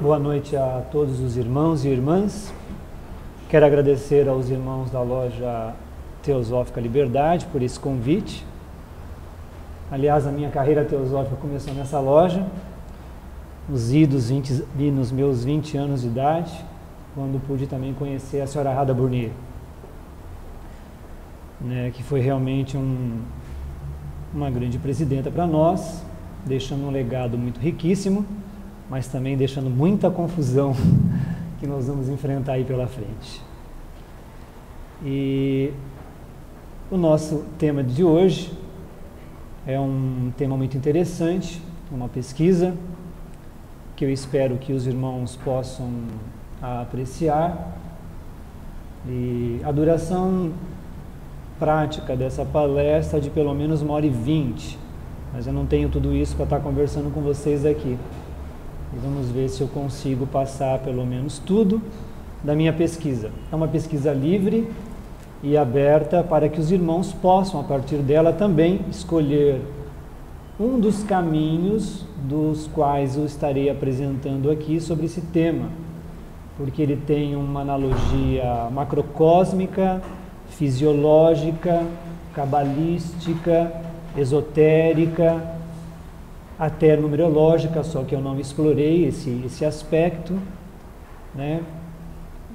Boa noite a todos os irmãos e irmãs. Quero agradecer aos irmãos da loja Teosófica Liberdade por esse convite. Aliás, a minha carreira teosófica começou nessa loja, nos meus 20 anos de idade, quando pude também conhecer a senhora Radha Burnier, que foi realmente uma grande presidenta para nós, deixando um legado muito riquíssimo, mas também deixando muita confusão que nós vamos enfrentar aí pela frente. E o nosso tema de hoje é um tema muito interessante, uma pesquisa que eu espero que os irmãos possam apreciar. E a duração prática dessa palestra é de pelo menos 1h20, mas eu não tenho tudo isso para estar conversando com vocês aqui. E vamos ver se eu consigo passar pelo menos tudo da minha pesquisa. É uma pesquisa livre e aberta para que os irmãos possam, a partir dela, também escolher um dos caminhos dos quais eu estarei apresentando aqui sobre esse tema, porque ele tem uma analogia macrocósmica, fisiológica, cabalística, esotérica, até numerológica, só que eu não explorei esse aspecto,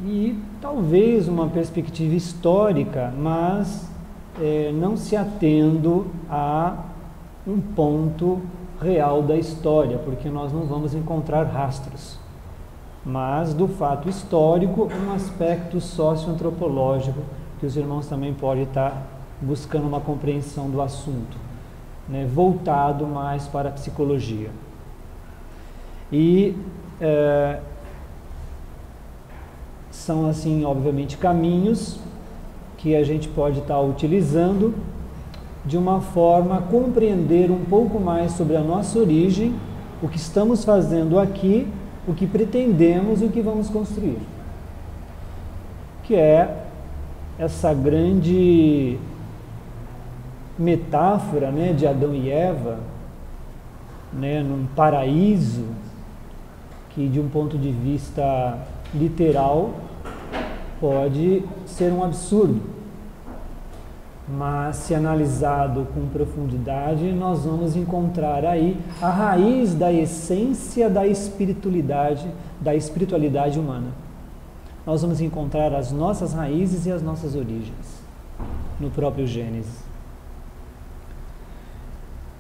e talvez uma perspectiva histórica, mas não se atendo a um ponto real da história, porque nós não vamos encontrar rastros, mas do fato histórico, um aspecto socioantropológico, que os irmãos também podem estar buscando uma compreensão do assunto, voltado mais para a psicologia. E são, assim, obviamente, caminhos que a gente pode estar utilizando de uma forma a compreender um pouco mais sobre a nossa origem, o que estamos fazendo aqui, o que pretendemos e o que vamos construir. Que é essa grande metáfora, de Adão e Eva, num paraíso que, de um ponto de vista literal, pode ser um absurdo, mas se analisado com profundidade, nós vamos encontrar aí a raiz da essência da espiritualidade humana. Nós vamos encontrar as nossas raízes e as nossas origens no próprio Gênesis.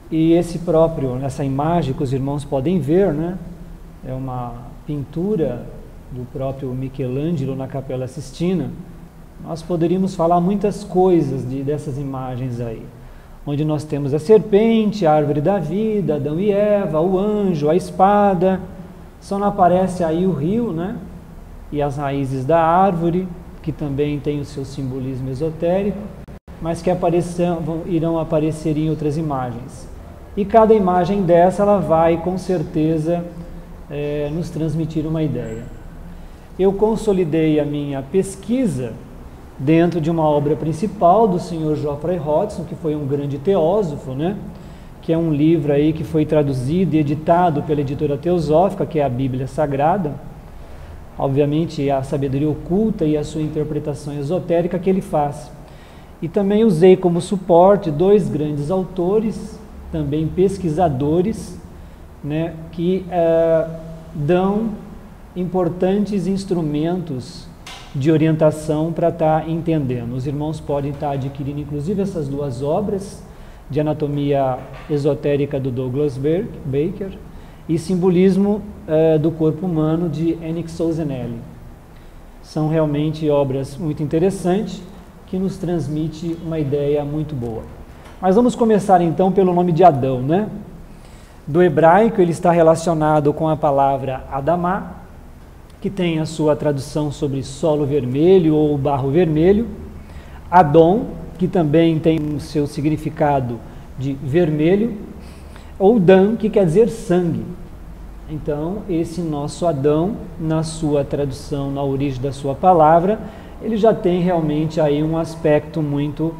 E essa imagem que os irmãos podem ver, é uma pintura do próprio Michelangelo na Capela Sistina. Nós poderíamos falar muitas coisas dessas imagens aí, onde nós temos a serpente, a árvore da vida, Adão e Eva, o anjo, a espada, só não aparece aí o rio, e as raízes da árvore, que também tem o seu simbolismo esotérico, mas que irão aparecer em outras imagens. E cada imagem dessa, ela vai com certeza nos transmitir uma ideia. Eu consolidei a minha pesquisa dentro de uma obra principal do Sr. Geoffrey Hodgson, que foi um grande teósofo, que é um livro aí que foi traduzido e editado pela editora Teosófica, que é a Bíblia Sagrada. Obviamente, a sabedoria oculta e a sua interpretação esotérica que ele faz. E também usei como suporte 2 grandes autores, também pesquisadores, que dão importantes instrumentos de orientação para estar entendendo. Os irmãos podem estar adquirindo, inclusive, essas 2 obras de anatomia esotérica do Douglas Baker e simbolismo do corpo humano de Henrik Souzenelli. São realmente obras muito interessantes que nos transmitem uma ideia muito boa. Mas vamos começar então pelo nome de Adão, Do hebraico, ele está relacionado com a palavra Adamá, que tem a sua tradução sobre solo vermelho ou barro vermelho. Adon, que também tem o seu significado de vermelho, ou Dan, que quer dizer sangue. Então, esse nosso Adão, na sua tradução, na origem da sua palavra, ele já tem realmente aí um aspecto muito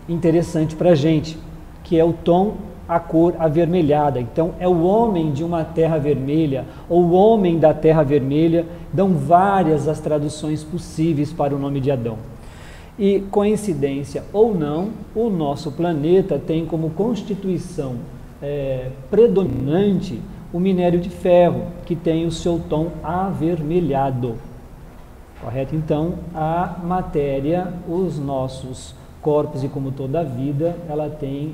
interessante para a gente, que é o tom a cor avermelhada. Então, é o homem de uma terra vermelha, ou o homem da terra vermelha, dão várias as traduções possíveis para o nome de Adão. E, coincidência ou não, o nosso planeta tem como constituição predominante o minério de ferro, que tem o seu tom avermelhado. Correto? Então, a matéria, os nossos corpos e como toda a vida, ela tem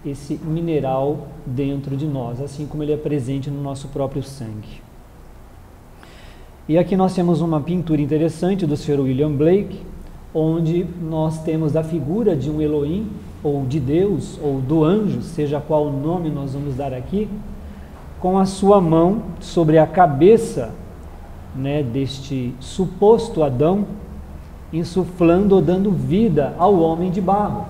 esse mineral dentro de nós, assim como ele é presente no nosso próprio sangue. E aqui nós temos uma pintura interessante do Sr. William Blake, onde nós temos a figura de um Elohim, ou de Deus, ou do anjo, seja qual o nome nós vamos dar aqui, com a sua mão sobre a cabeça, né, deste suposto Adão, insuflando ou dando vida ao homem de barro.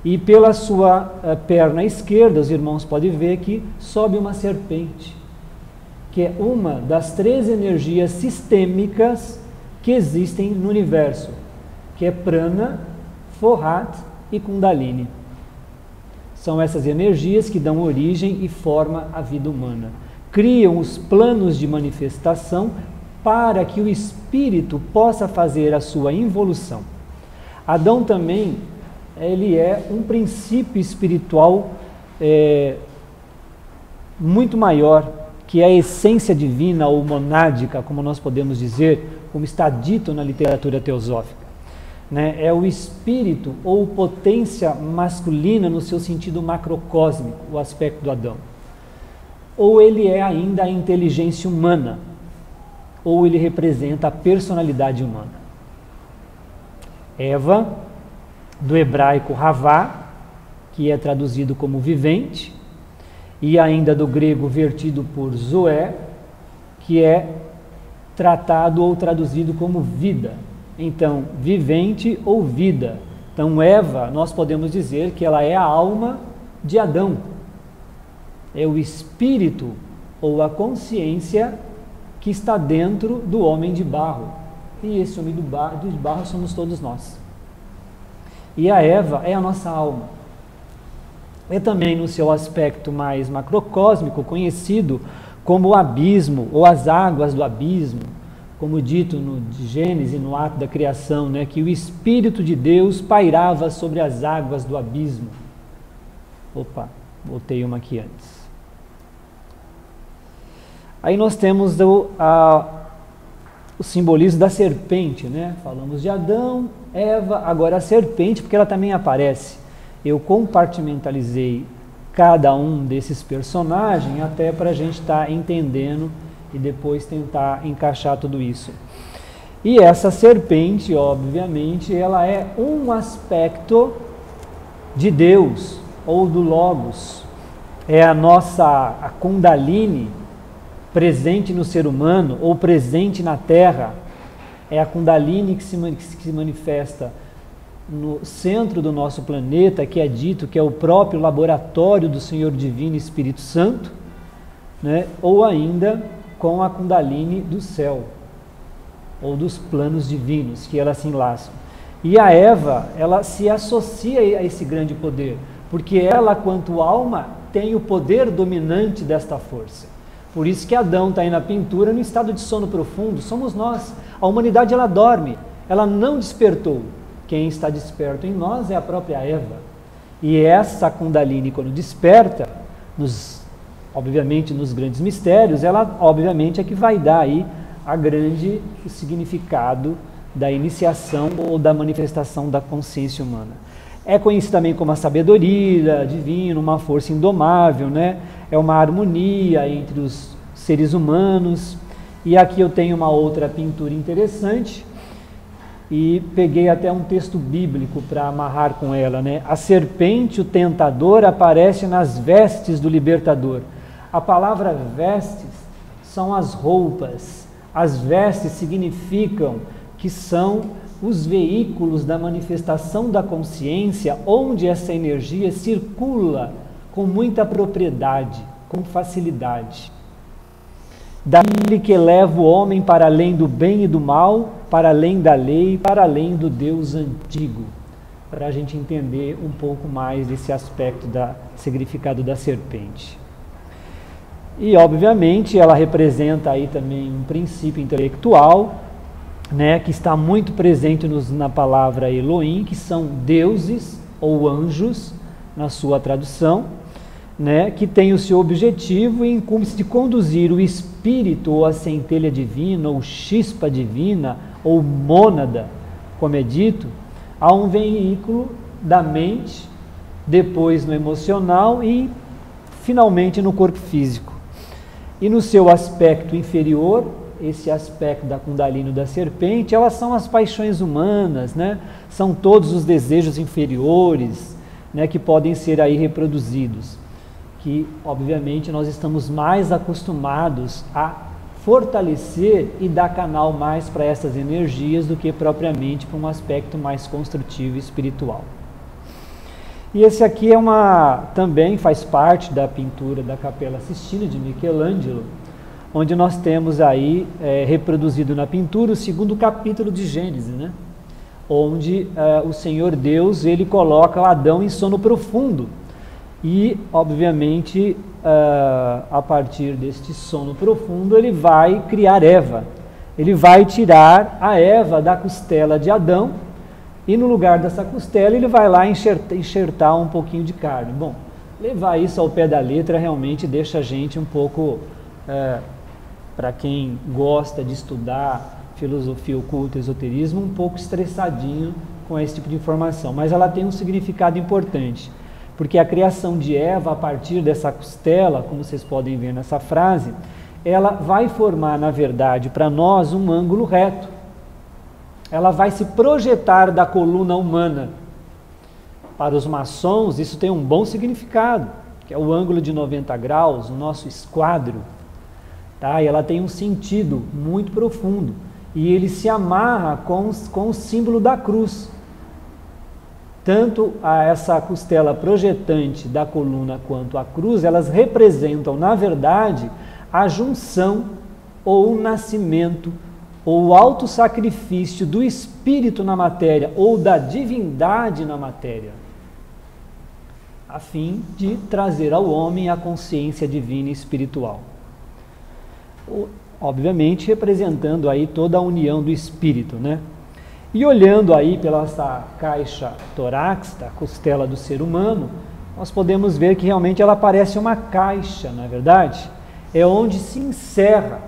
E pela sua perna esquerda, os irmãos podem ver que sobe uma serpente, que é uma das 3 energias sistêmicas que existem no universo, que é Prana, Forrat e Kundalini. São essas energias que dão origem e forma à vida humana. Criam os planos de manifestação para que o espírito possa fazer a sua involução. Adão também, ele é um princípio espiritual muito maior, que é a essência divina ou monádica, como nós podemos dizer, como está dito na literatura teosófica. Né? É o espírito ou potência masculina no seu sentido macrocósmico, o aspecto do Adão. Ou ele é ainda a inteligência humana, ou ele representa a personalidade humana. Eva, do hebraico Havá, que é traduzido como vivente, e ainda do grego vertido por Zoé, que é tratado ou traduzido como vida. Então, vivente ou vida. Então, Eva, nós podemos dizer que ela é a alma de Adão. É o espírito ou a consciência que está dentro do homem de barro. E esse homem de barro somos todos nós. E a Eva é a nossa alma. É também no seu aspecto mais macrocósmico conhecido como o abismo ou as águas do abismo, como dito no Gênesis, no ato da criação, né, que o Espírito de Deus pairava sobre as águas do abismo. Opa, botei uma aqui antes. Aí nós temos o simbolismo da serpente, né? Falamos de Adão, Eva, agora a serpente, porque ela também aparece. Eu compartimentalizei cada um desses personagens até para a gente estar entendendo e depois tentar encaixar tudo isso. E essa serpente, obviamente, ela é um aspecto de Deus ou do Logos. É a Kundalini presente no ser humano ou presente na Terra. É a Kundalini que se manifesta no centro do nosso planeta, que é dito que é o próprio laboratório do Senhor Divino Espírito Santo, né? Ou ainda com a Kundalini do céu, ou dos planos divinos, que elas se enlaçam. E a Eva, ela se associa a esse grande poder, porque ela, quanto alma, tem o poder dominante desta força. Por isso que Adão está aí na pintura no estado de sono profundo, somos nós. A humanidade, ela dorme, ela não despertou. Quem está desperto em nós é a própria Eva. E essa Kundalini, quando desperta, obviamente nos grandes mistérios, ela obviamente é que vai dar aí o significado da iniciação ou da manifestação da consciência humana. É conhecido também como a sabedoria divina, uma força indomável, né? É uma harmonia entre os seres humanos. E aqui eu tenho uma outra pintura interessante, e peguei até um texto bíblico para amarrar com ela, né? A serpente, o tentador, aparece nas vestes do libertador. A palavra vestes são as roupas. As vestes significam que são os veículos da manifestação da consciência, onde essa energia circula com muita propriedade, com facilidade. Daquele que leva o homem para além do bem e do mal, para além da lei, para além do Deus antigo. para a gente entender um pouco mais desse aspecto da significado da serpente. E, obviamente, ela representa aí também um princípio intelectual, né, que está muito presente na palavra Elohim, que são deuses ou anjos, na sua tradução, né, que tem o seu objetivo e incumbe-se de conduzir o espírito, ou a centelha divina, ou chispa divina, ou mônada, como é dito, a um veículo da mente, depois no emocional e, finalmente, no corpo físico. E no seu aspecto inferior, esse aspecto da Kundalini da serpente, elas são as paixões humanas, né? São todos os desejos inferiores, né, que podem ser aí reproduzidos, que obviamente nós estamos mais acostumados a fortalecer e dar canal mais para essas energias do que propriamente para um aspecto mais construtivo e espiritual. E esse aqui também faz parte da pintura da Capela Sistina de Michelangelo, onde nós temos aí reproduzido na pintura o 2º capítulo de Gênesis, né? Onde o Senhor Deus ele coloca o Adão em sono profundo e, obviamente, a partir deste sono profundo ele vai criar Eva. Ele vai tirar a Eva da costela de Adão e no lugar dessa costela ele vai lá enxertar um pouquinho de carne. Bom, levar isso ao pé da letra realmente deixa a gente um pouco, para quem gosta de estudar filosofia oculta, esoterismo, um pouco estressadinho com esse tipo de informação, mas ela tem um significado importante, porque a criação de Eva a partir dessa costela, como vocês podem ver nessa frase, ela vai formar, na verdade, para nós um ângulo reto. Ela vai se projetar da coluna humana. Para os maçons, isso tem um bom significado, que é o ângulo de 90 graus, o nosso esquadro. Tá? E ela tem um sentido muito profundo. E ele se amarra com o símbolo da cruz. Tanto essa costela projetante da coluna quanto a cruz, elas representam, na verdade, a junção ou o nascimento ou o autossacrifício do espírito na matéria ou da divindade na matéria, a fim de trazer ao homem a consciência divina e espiritual. Obviamente representando aí toda a união do espírito, né? E olhando aí pela essa caixa torácica, a costela do ser humano, nós podemos ver que realmente ela parece uma caixa, não é verdade? É onde se encerra,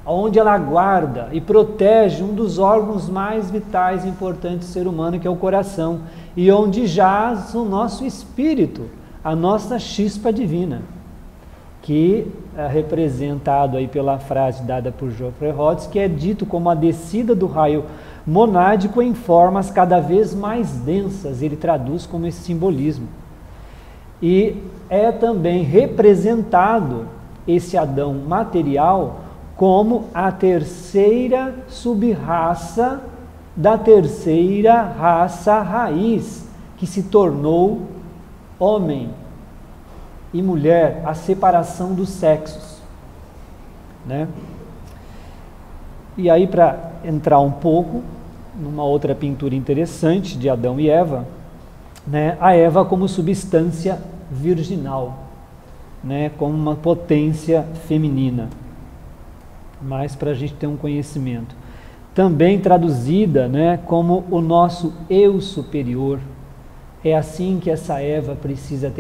onde ela guarda e protege um dos órgãos mais vitais e importantes do ser humano, que é o coração, e onde jaz o nosso espírito, a nossa chispa divina, que é representado aí pela frase dada por Geoffrey Rhodes, que é dito como a descida do raio monádico em formas cada vez mais densas. Ele traduz como esse simbolismo. E é também representado esse Adão material como a terceira subraça da terceira raça raiz, que se tornou homem e mulher, a separação dos sexos, né? E aí, para entrar um pouco numa outra pintura interessante de Adão e Eva, né? A Eva como substância virginal, né? Como uma potência feminina, mas para a gente ter um conhecimento. Também traduzida, né, como o nosso eu superior. É assim que essa Eva precisa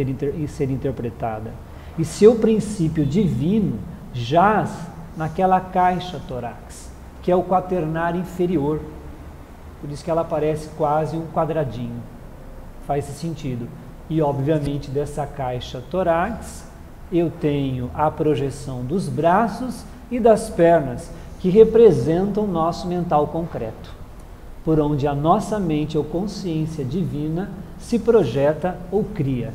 ser interpretada. E seu princípio divino jaz naquela caixa torácica, que é o quaternário inferior. Por isso que ela parece quase um quadradinho. Faz esse sentido. E, obviamente, dessa caixa torácica, eu tenho a projeção dos braços e das pernas, que representam o nosso mental concreto, por onde a nossa mente ou consciência divina se projeta ou cria.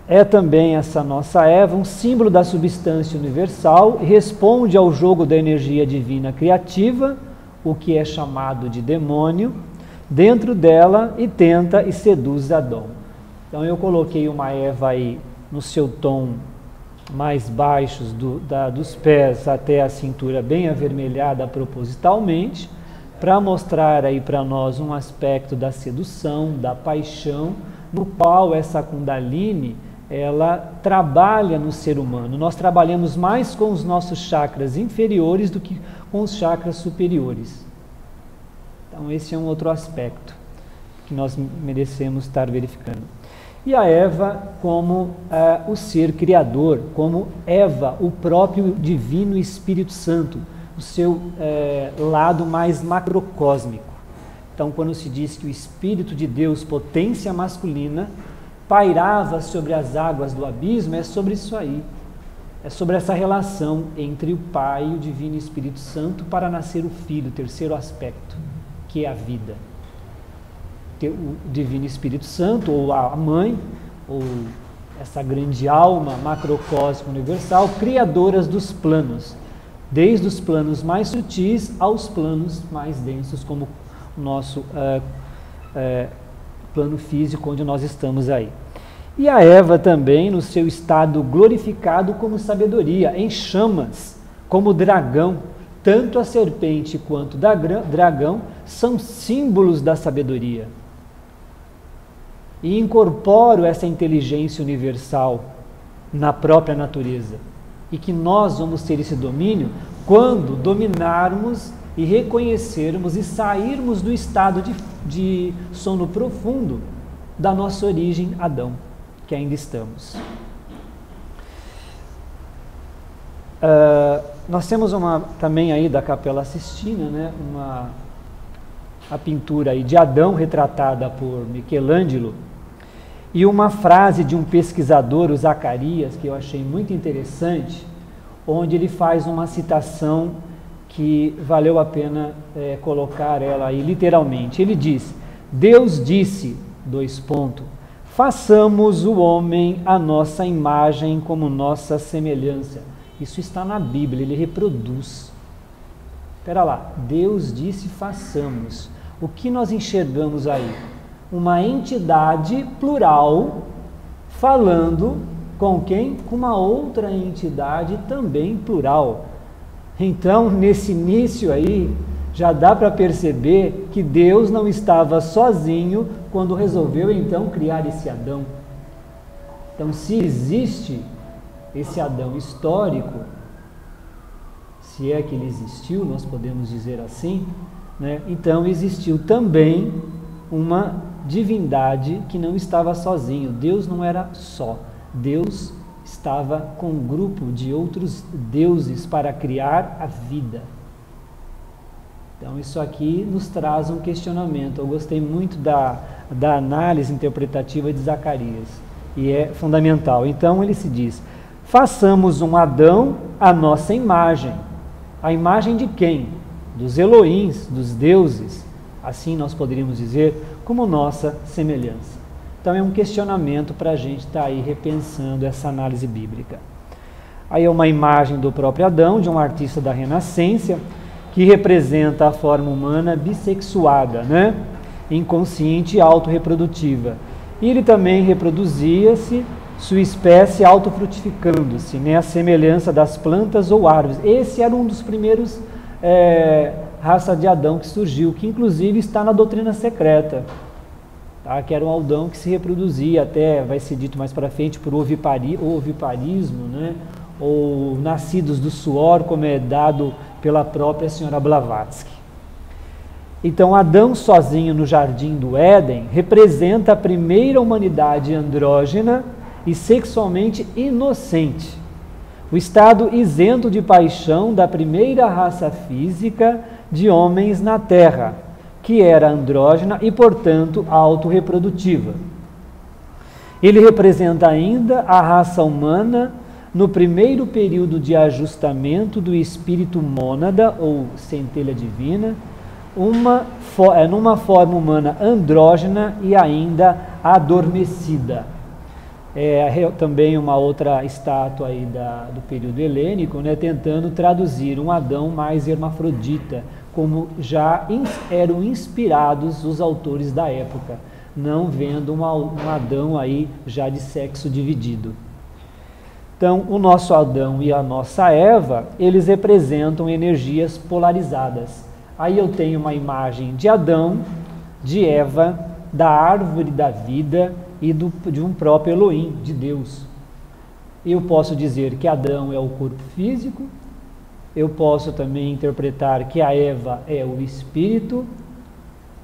É também essa nossa Eva um símbolo da substância universal e responde ao jogo da energia divina criativa, o que é chamado de demônio, dentro dela e tenta e seduz Adão. Então eu coloquei uma Eva aí no seu tom mais baixos dos pés até a cintura bem avermelhada propositalmente, para mostrar aí para nós um aspecto da sedução, da paixão, no qual essa Kundalini, ela trabalha no ser humano. Nós trabalhamos mais com os nossos chakras inferiores do que com os chakras superiores. Então esse é um outro aspecto que nós merecemos estar verificando. E a Eva como o ser criador, como Eva, o próprio divino Espírito Santo, o seu lado mais macrocósmico. Então, quando se diz que o Espírito de Deus, potência masculina, pairava sobre as águas do abismo, é sobre isso aí. É sobre essa relação entre o Pai e o Divino Espírito Santo para nascer o Filho, o terceiro aspecto, que é a vida. O Divino Espírito Santo, ou a Mãe, ou essa grande alma macrocósmica universal, criadoras dos planos, desde os planos mais sutis aos planos mais densos, como o nosso plano físico, onde nós estamos aí. E a Eva também, no seu estado glorificado como sabedoria, em chamas, como dragão. Tanto a serpente quanto o dragão são símbolos da sabedoria. E incorporo essa inteligência universal na própria natureza. E que nós vamos ter esse domínio quando dominarmos e reconhecermos e sairmos do estado de sono profundo da nossa origem, Adão, que ainda estamos. Nós temos também aí da Capela Sistina, né, a pintura aí de Adão retratada por Michelangelo, e uma frase de um pesquisador, o Zacarias, que eu achei muito interessante, onde ele faz uma citação que valeu a pena colocar ela aí literalmente. Ele diz: Deus disse, façamos o homem à nossa imagem como nossa semelhança. Isso está na Bíblia, ele reproduz. Espera lá, Deus disse façamos. O que nós enxergamos aí? Uma entidade plural falando com quem? Com uma outra entidade também plural. Então, nesse início aí, já dá para perceber que Deus não estava sozinho quando resolveu então criar esse Adão. Então, se existe esse Adão histórico, se é que ele existiu, nós podemos dizer assim, né? Então existiu também uma divindade que não estava sozinho. Deus não era só. Deus estava com um grupo de outros deuses para criar a vida. Então isso aqui nos traz um questionamento. Eu gostei muito da análise interpretativa de Zacarias, e é fundamental. Então ele se diz: façamos um Adão à nossa imagem. A imagem de quem? Dos Elohims, dos deuses. Assim nós poderíamos dizer, como nossa semelhança. Então é um questionamento para a gente estar aí repensando essa análise bíblica. Aí é uma imagem do próprio Adão, de um artista da Renascença, que representa a forma humana bissexuada, né? Inconsciente e autorreprodutiva. E ele também reproduzia-se, sua espécie autofrutificando-se, né? A semelhança das plantas ou árvores. Esse era um dos primeiros raça de Adão que surgiu, que inclusive está na doutrina secreta. Tá? Que era um Adão que se reproduzia, até vai ser dito mais para frente, por oviparismo, né? Ou nascidos do suor, como é dado pela própria senhora Blavatsky. Então, Adão sozinho no jardim do Éden representa a primeira humanidade andrógena e sexualmente inocente, o estado isento de paixão da primeira raça física de homens na Terra, que era andrógena e, portanto, autorreprodutiva. Ele representa ainda a raça humana no primeiro período de ajustamento do espírito mônada, ou centelha divina, numa forma humana andrógena e ainda adormecida. Também uma outra estátua aí do período helênico, né, tentando traduzir um Adão mais hermafrodita, como já eram inspirados os autores da época, não vendo um Adão aí já de sexo dividido. Então, o nosso Adão e a nossa Eva, eles representam energias polarizadas. Aí eu tenho uma imagem de Adão, de Eva, da árvore da vida e de um próprio Elohim, de Deus. Eu posso dizer que Adão é o corpo físico, eu posso também interpretar que a Eva é o espírito,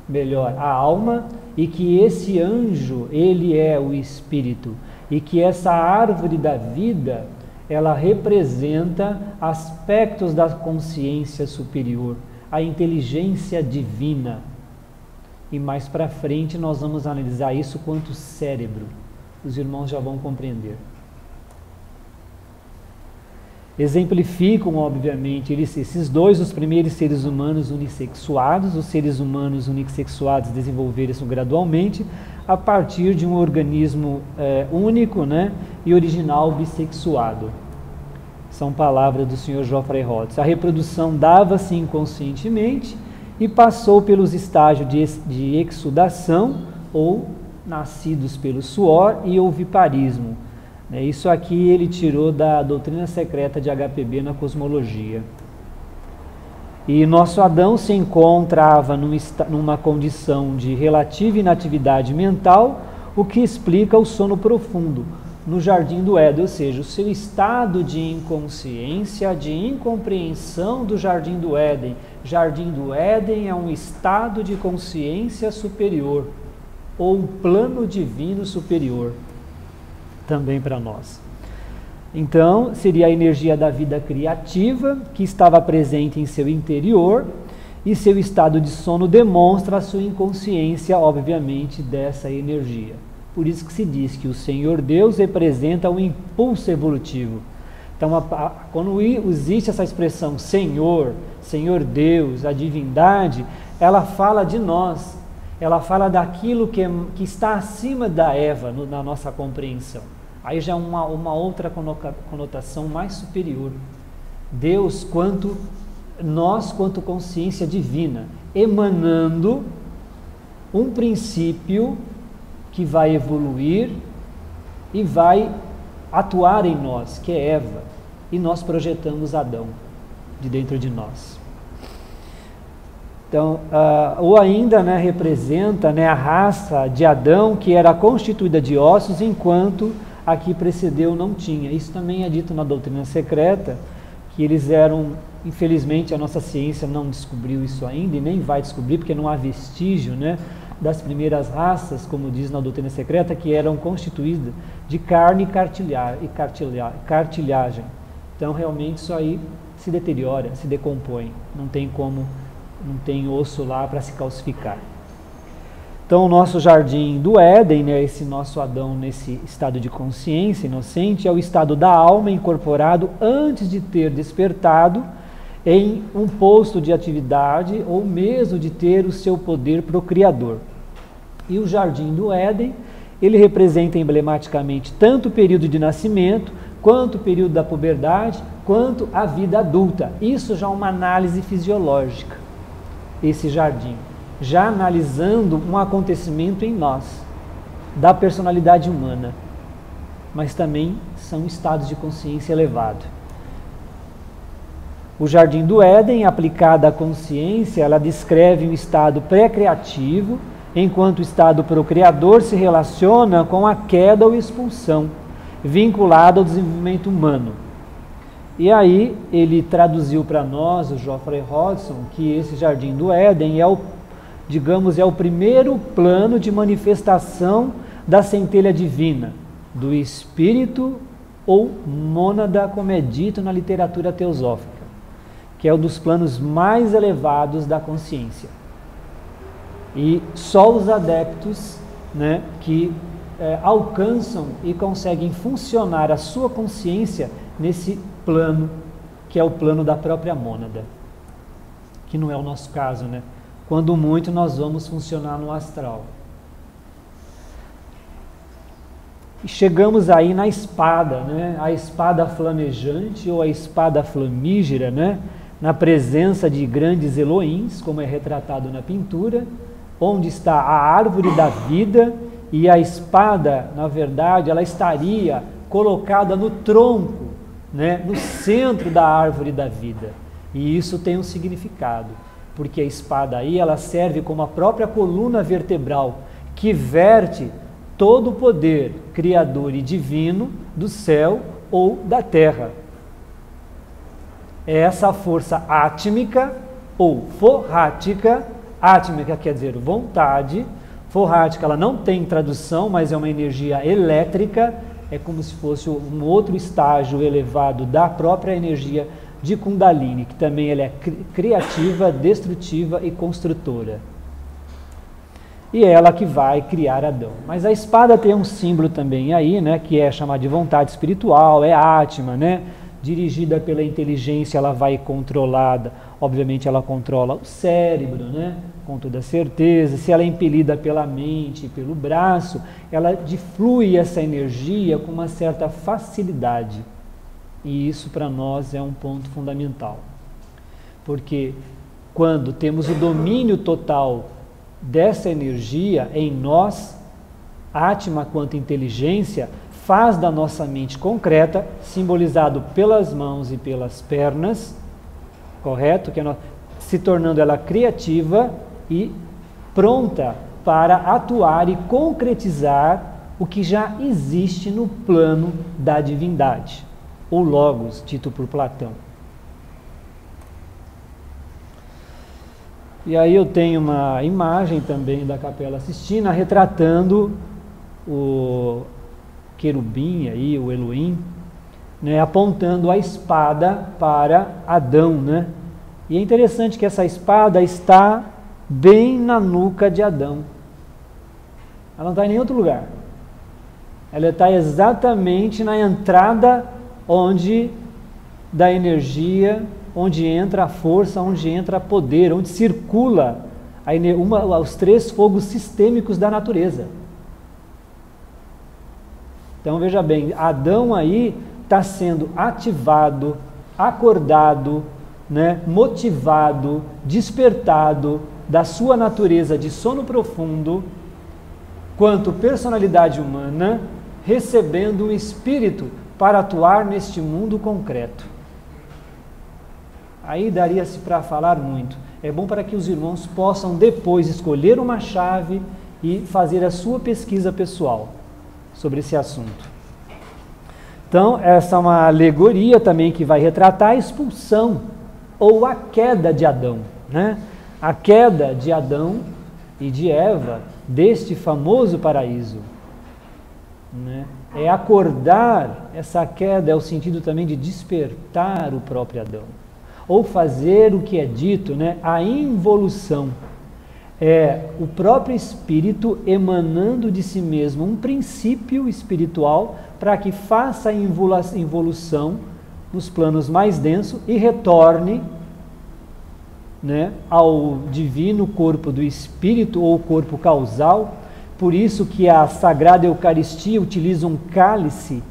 melhor, a alma, e que esse anjo, ele é o espírito, e que essa árvore da vida, ela representa aspectos da consciência superior, a inteligência divina. E mais para frente nós vamos analisar isso quanto cérebro. Os irmãos já vão compreender. Exemplificam, obviamente, esses dois, os primeiros seres humanos unissexuados. Os seres humanos unissexuados desenvolveram-se gradualmente a partir de um organismo único, né, e original bissexuado. São palavras do Sr. Geoffrey Rhodes. A reprodução dava-se inconscientemente e passou pelos estágios de exudação, ou nascidos pelo suor, e oviparismo. Isso aqui ele tirou da doutrina secreta de HPB na cosmologia. E nosso Adão se encontrava numa condição de relativa inatividade mental, o que explica o sono profundo no jardim do Éden, ou seja, o seu estado de inconsciência, de incompreensão do jardim do Éden. Jardim do Éden é um estado de consciência superior, ou um plano divino superior, também para nós. Então, seria a energia da vida criativa, que estava presente em seu interior, e seu estado de sono demonstra a sua inconsciência, obviamente, dessa energia. Por isso que se diz que o Senhor Deus representa um impulso evolutivo. Então, quando existe essa expressão Senhor, Senhor Deus, a divindade, ela fala de nós, ela fala daquilo que está acima da Eva, na nossa compreensão. Aí já é uma outra conotação mais superior. Deus nós quanto consciência divina, emanando um princípio que vai evoluir e vai atuar em nós, que é Eva, e nós projetamos Adão de dentro de nós. Então, ou ainda, né, representa, né, a raça de Adão, que era constituída de ossos, enquanto a que precedeu não tinha. Isso também é dito na doutrina secreta, que eles eram, infelizmente a nossa ciência não descobriu isso ainda, e nem vai descobrir, porque não há vestígio, né, das primeiras raças, como diz na doutrina secreta, que eram constituídas de carne e cartilhagem. Então, realmente, isso aí se deteriora, se decompõe. Não tem osso lá para se calcificar. Então, o nosso jardim do Éden, né, esse nosso Adão nesse estado de consciência inocente, é o estado da alma incorporado antes de ter despertado em um posto de atividade ou mesmo de ter o seu poder procriador. E o jardim do Éden, ele representa emblematicamente tanto o período de nascimento, quanto o período da puberdade, quanto a vida adulta. Isso já é uma análise fisiológica, esse jardim, já analisando um acontecimento em nós, da personalidade humana, mas também são estados de consciência elevado. O jardim do Éden, aplicada à consciência, ela descreve um estado pré-criativo, enquanto o estado procriador se relaciona com a queda ou expulsão, vinculado ao desenvolvimento humano. E aí ele traduziu para nós, o Geoffrey Hodgson, que esse jardim do Éden é o primeiro plano de manifestação da centelha divina, do espírito ou mônada, como é dito na literatura teosófica, que é um dos planos mais elevados da consciência. E só os adeptos, né, que alcançam e conseguem funcionar a sua consciência nesse plano, que é o plano da própria mônada, que não é o nosso caso, né? Quando muito nós vamos funcionar no astral. E chegamos aí na espada, né? A espada flamejante ou a espada flamígera, né? Na presença de grandes Elohims, como é retratado na pintura, onde está a árvore da vida, e a espada, na verdade, ela estaria colocada no tronco, né, no centro da árvore da vida. E isso tem um significado, porque a espada aí ela serve como a própria coluna vertebral que verte todo o poder criador e divino do céu ou da terra. É essa força átmica ou forrática. Átmica quer dizer vontade, forrática ela não tem tradução, mas é uma energia elétrica, é como se fosse um outro estágio elevado da própria energia de Kundalini, que também ela é criativa, destrutiva e construtora. E é ela que vai criar Adão. Mas a espada tem um símbolo também aí, né, que é chamado de vontade espiritual, é Atma, né? Dirigida pela inteligência, ela vai controlada, obviamente ela controla o cérebro, né? Com toda certeza. Se ela é impelida pela mente, pelo braço, ela flui essa energia com uma certa facilidade. E isso para nós é um ponto fundamental. Porque quando temos o domínio total dessa energia em nós, Atma quanto inteligência, faz da nossa mente concreta, simbolizado pelas mãos e pelas pernas, correto? Que se tornando ela criativa e pronta para atuar e concretizar o que já existe no plano da divindade, ou Logos, dito por Platão. E aí eu tenho uma imagem também da Capela Sistina retratando o querubim aí, o Elohim, né, apontando a espada para Adão, né? E é interessante que essa espada está bem na nuca de Adão. Ela não está em nenhum outro lugar. Ela está exatamente na entrada onde da energia, onde entra a força, onde entra poder, onde circula os três fogos sistêmicos da natureza. Então veja bem, Adão aí está sendo ativado, acordado, né, motivado, despertado da sua natureza de sono profundo, quanto personalidade humana, recebendo um espírito para atuar neste mundo concreto. Aí daria-se para falar muito. É bom para que os irmãos possam depois escolher uma chave e fazer a sua pesquisa pessoal sobre esse assunto. Então, essa é uma alegoria também que vai retratar a expulsão ou a queda de Adão, né? A queda de Adão e de Eva deste famoso paraíso, né? É acordar, essa queda é o sentido também de despertar o próprio Adão, ou fazer o que é dito, né? A involução. É o próprio espírito emanando de si mesmo um princípio espiritual para que faça a involução nos planos mais densos e retorne, né, ao divino corpo do espírito ou corpo causal. Por isso que a Sagrada Eucaristia utiliza um cálice.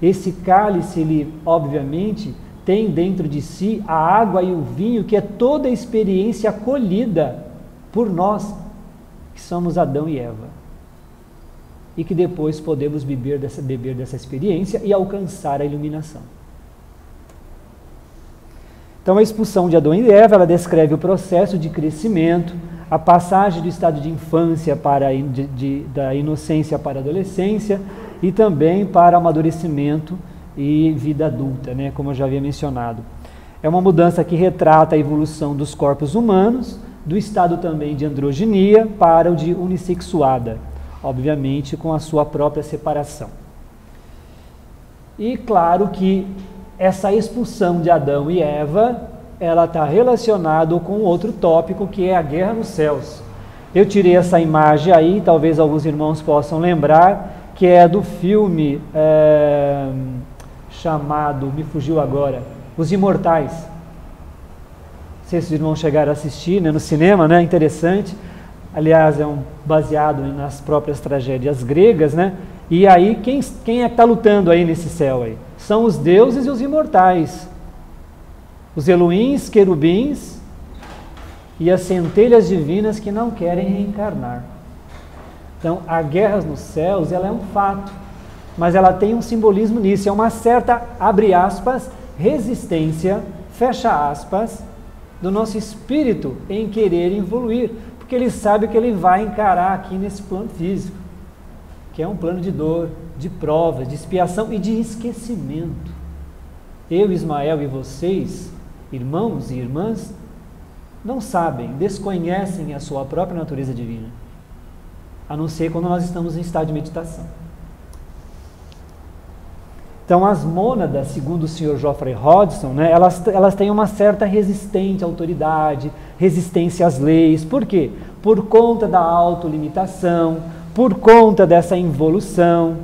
Esse cálice, ele obviamente tem dentro de si a água e o vinho, que é toda a experiência acolhida por nós, que somos Adão e Eva, e que depois podemos beber dessa experiência e alcançar a iluminação. Então a expulsão de Adão e Eva, ela descreve o processo de crescimento, a passagem do estado de infância da inocência para a adolescência e também para amadurecimento e vida adulta, né, como eu já havia mencionado. É uma mudança que retrata a evolução dos corpos humanos, do estado também de androginia para o de unissexuada, obviamente com a sua própria separação. E claro que essa expulsão de Adão e Eva, ela está relacionada com outro tópico, que é a guerra nos céus. Eu tirei essa imagem aí, talvez alguns irmãos possam lembrar, que é do filme chamado, me fugiu agora, Os Imortais. Não sei se os irmãos chegaram a assistir, né, no cinema, né, interessante. Aliás, é baseado nas próprias tragédias gregas, né? E aí, quem é que está lutando aí nesse céu aí? São os deuses e os imortais. Os Elohims, querubins e as centelhas divinas que não querem reencarnar. Então, a guerra nos céus, ela é um fato, mas ela tem um simbolismo nisso. É uma certa, abre aspas, resistência, fecha aspas, do nosso espírito em querer evoluir, porque ele sabe que ele vai encarar aqui nesse plano físico, que é um plano de dor, de provas, de expiação e de esquecimento. Eu, Ismael, e vocês, irmãos e irmãs, não sabem, desconhecem a sua própria natureza divina, a não ser quando nós estamos em estado de meditação. Então, as mônadas, segundo o Sr. Geoffrey Hodgson, né, elas têm uma certa resistência à autoridade, resistência às leis. Por quê? Por conta da autolimitação, por conta dessa involução,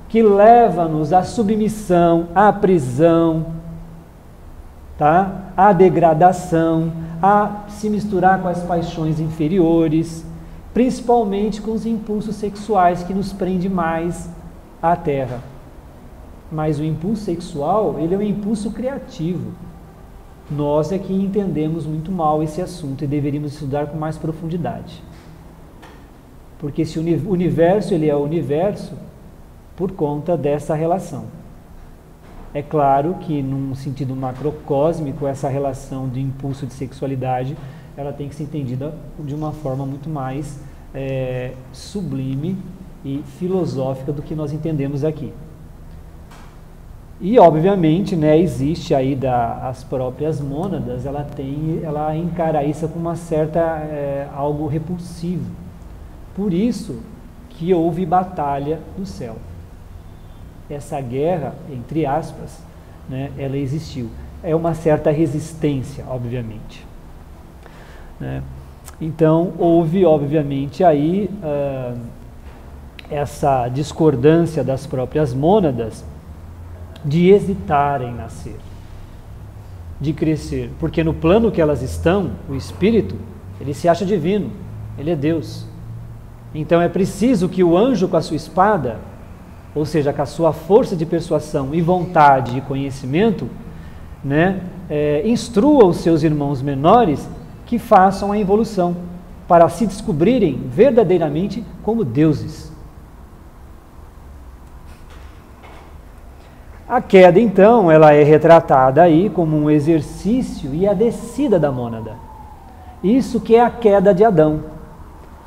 que leva-nos à submissão, à prisão, tá? À degradação, a se misturar com as paixões inferiores, principalmente com os impulsos sexuais que nos prendem mais à terra. Mas o impulso sexual, ele é um impulso criativo. Nós é que entendemos muito mal esse assunto e deveríamos estudar com mais profundidade. Porque se o universo, ele é o universo por conta dessa relação. É claro que, num sentido macrocósmico, essa relação de impulso de sexualidade, ela tem que ser entendida de uma forma muito mais sublime e filosófica do que nós entendemos aqui. E, obviamente, né, existe aí as próprias mônadas, ela encara isso com uma certa, algo repulsivo. Por isso que houve batalha no céu. Essa guerra, entre aspas, né, ela existiu. É uma certa resistência, obviamente. Né? Então, houve, obviamente, aí essa discordância das próprias mônadas de hesitar em nascer, de crescer, porque no plano que elas estão, o espírito, ele se acha divino, ele é Deus. Então é preciso que o anjo com a sua espada, ou seja, com a sua força de persuasão e vontade e conhecimento, né, instrua os seus irmãos menores que façam a evolução, para se descobrirem verdadeiramente como deuses. A queda, então, ela é retratada aí como um exercício e a descida da mônada. Isso que é a queda de Adão,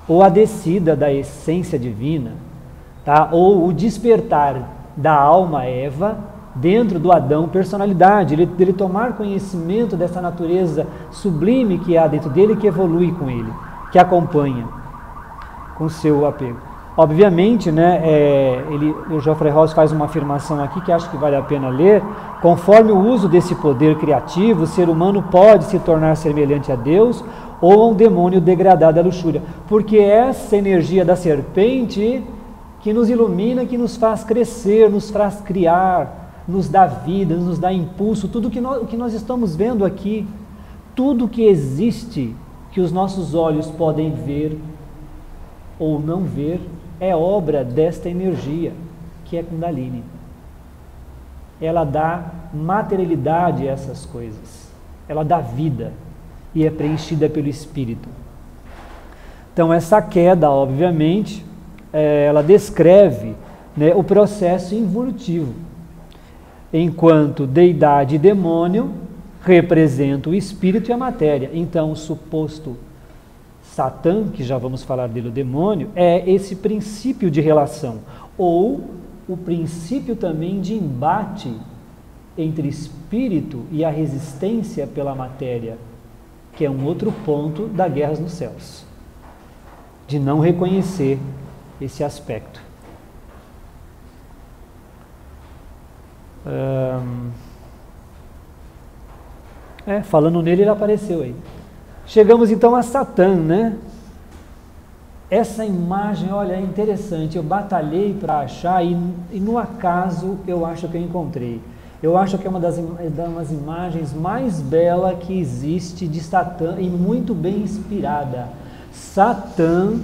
ou a descida da essência divina, tá? Ou o despertar da alma Eva dentro do Adão personalidade, dele tomar conhecimento dessa natureza sublime que há dentro dele, que evolui com ele, que acompanha com seu apego. Obviamente, né, o Geoffrey Ross faz uma afirmação aqui que acho que vale a pena ler. Conforme o uso desse poder criativo, o ser humano pode se tornar semelhante a Deus ou a um demônio degradado à luxúria, porque essa energia da serpente que nos ilumina, que nos faz crescer, nos faz criar, nos dá vida, nos dá impulso, tudo o que nós estamos vendo aqui, tudo que existe, que os nossos olhos podem ver ou não ver, é obra desta energia, que é Kundalini. Ela dá materialidade a essas coisas, ela dá vida e é preenchida pelo Espírito. Então essa queda, obviamente, ela descreve, né, o processo involutivo, enquanto deidade e demônio representam o espírito e a matéria. Então o suposto Satã, que já vamos falar dele, o demônio, é esse princípio de relação, ou o princípio também de embate entre espírito e a resistência pela matéria, que é um outro ponto da Guerras nos Céus, de não reconhecer esse aspecto. Falando nele, ele apareceu aí. Chegamos então a Satã, né? Essa imagem, olha, é interessante, eu batalhei para achar e no acaso eu acho que eu encontrei. Eu acho que é uma das imagens mais belas que existe de Satã e muito bem inspirada. Satã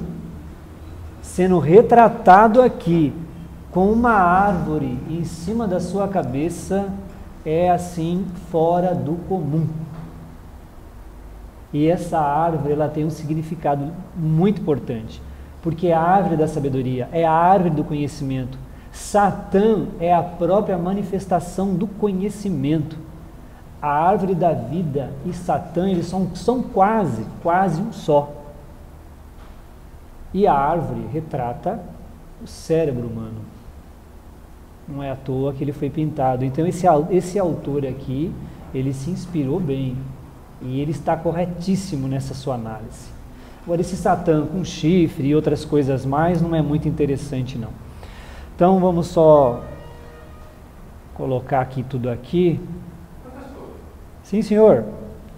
sendo retratado aqui com uma árvore em cima da sua cabeça é assim fora do comum. E essa árvore, ela tem um significado muito importante, porque é a árvore da sabedoria, é a árvore do conhecimento. Satã é a própria manifestação do conhecimento. a árvore da vida e Satã, eles são quase um só. E a árvore retrata o cérebro humano. Não é à toa que ele foi pintado. Então esse autor aqui, ele se inspirou bem. E ele está corretíssimo nessa sua análise. Agora, esse Satã com chifre e outras coisas mais não é muito interessante, não. Então, vamos só colocar aqui tudo aqui. Professor. Sim, senhor.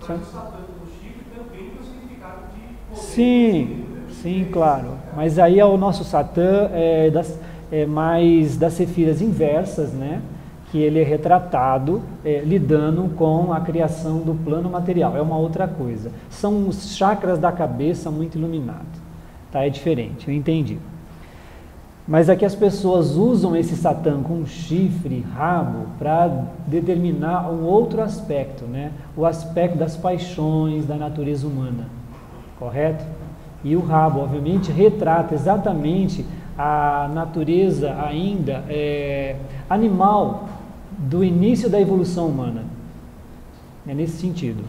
Mas o Satã com chifre também tem o significado de poder. Sim, claro. Mas aí o nosso Satã é mais das sefiras inversas, né? Que ele é retratado lidando com a criação do plano material. É uma outra coisa. São os chakras da cabeça muito iluminados. Tá? É diferente, eu entendi. Mas aqui as pessoas usam esse Satã com chifre, rabo, para determinar um outro aspecto, né? O aspecto das paixões da natureza humana. Correto? E o rabo, obviamente, retrata exatamente a natureza ainda animal do início da evolução humana. É nesse sentido.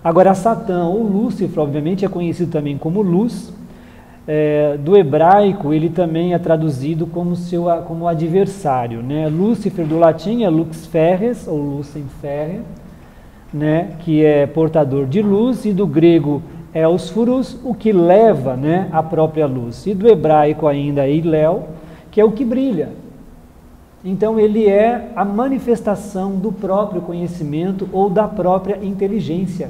Agora, Satã ou Lúcifer, obviamente, é conhecido também como luz. Do hebraico, ele também é traduzido como adversário, né? Lúcifer, do latim, é lux ferres, ou lucem ferre, né? Que é portador de luz, e do grego é osfuros, o que leva, né, a própria luz. E do hebraico ainda é Iléu, que é o que brilha. Então ele é a manifestação do próprio conhecimento ou da própria inteligência.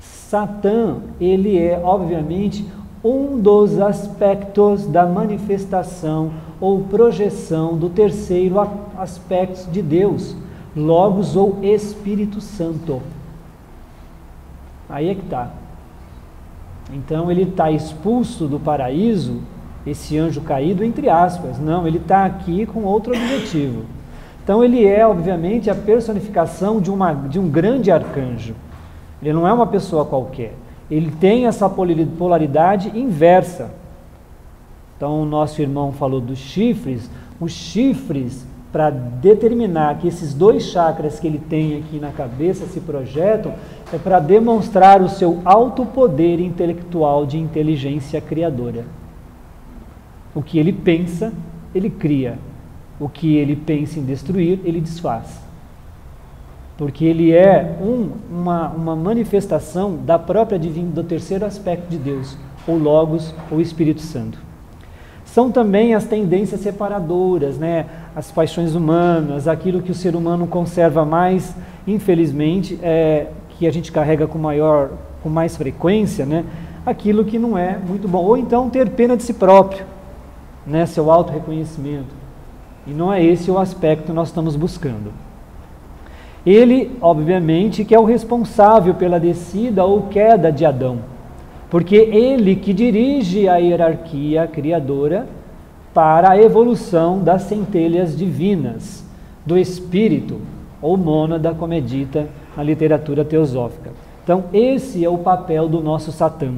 Satã, ele é, obviamente, um dos aspectos da manifestação ou projeção do terceiro aspecto de Deus, Logos ou Espírito Santo. Aí é que está. Então ele está expulso do paraíso, esse anjo caído, entre aspas. Não, ele está aqui com outro objetivo. Então ele é, obviamente, a personificação de um grande arcanjo. Ele não é uma pessoa qualquer. Ele tem essa polaridade inversa. Então o nosso irmão falou dos chifres. Os chifres, para determinar que esses dois chakras que ele tem aqui na cabeça se projetam, é para demonstrar o seu alto poder intelectual de inteligência criadora. O que ele pensa, ele cria. O que ele pensa em destruir, ele desfaz. Porque ele é uma manifestação da própria divina, do terceiro aspecto de Deus, ou Logos, ou Espírito Santo. São também as tendências separadoras, né? As paixões humanas, aquilo que o ser humano conserva mais, infelizmente, que a gente carrega com mais frequência, né? Aquilo que não é muito bom. Ou então ter pena de si próprio, né? Seu auto-reconhecimento. E não é esse o aspecto que nós estamos buscando. Ele, obviamente, que é o responsável pela descida ou queda de Adão, porque ele que dirige a hierarquia criadora para a evolução das centelhas divinas, do espírito, ou mônada, como é dita na literatura teosófica. Então, esse é o papel do nosso Satã.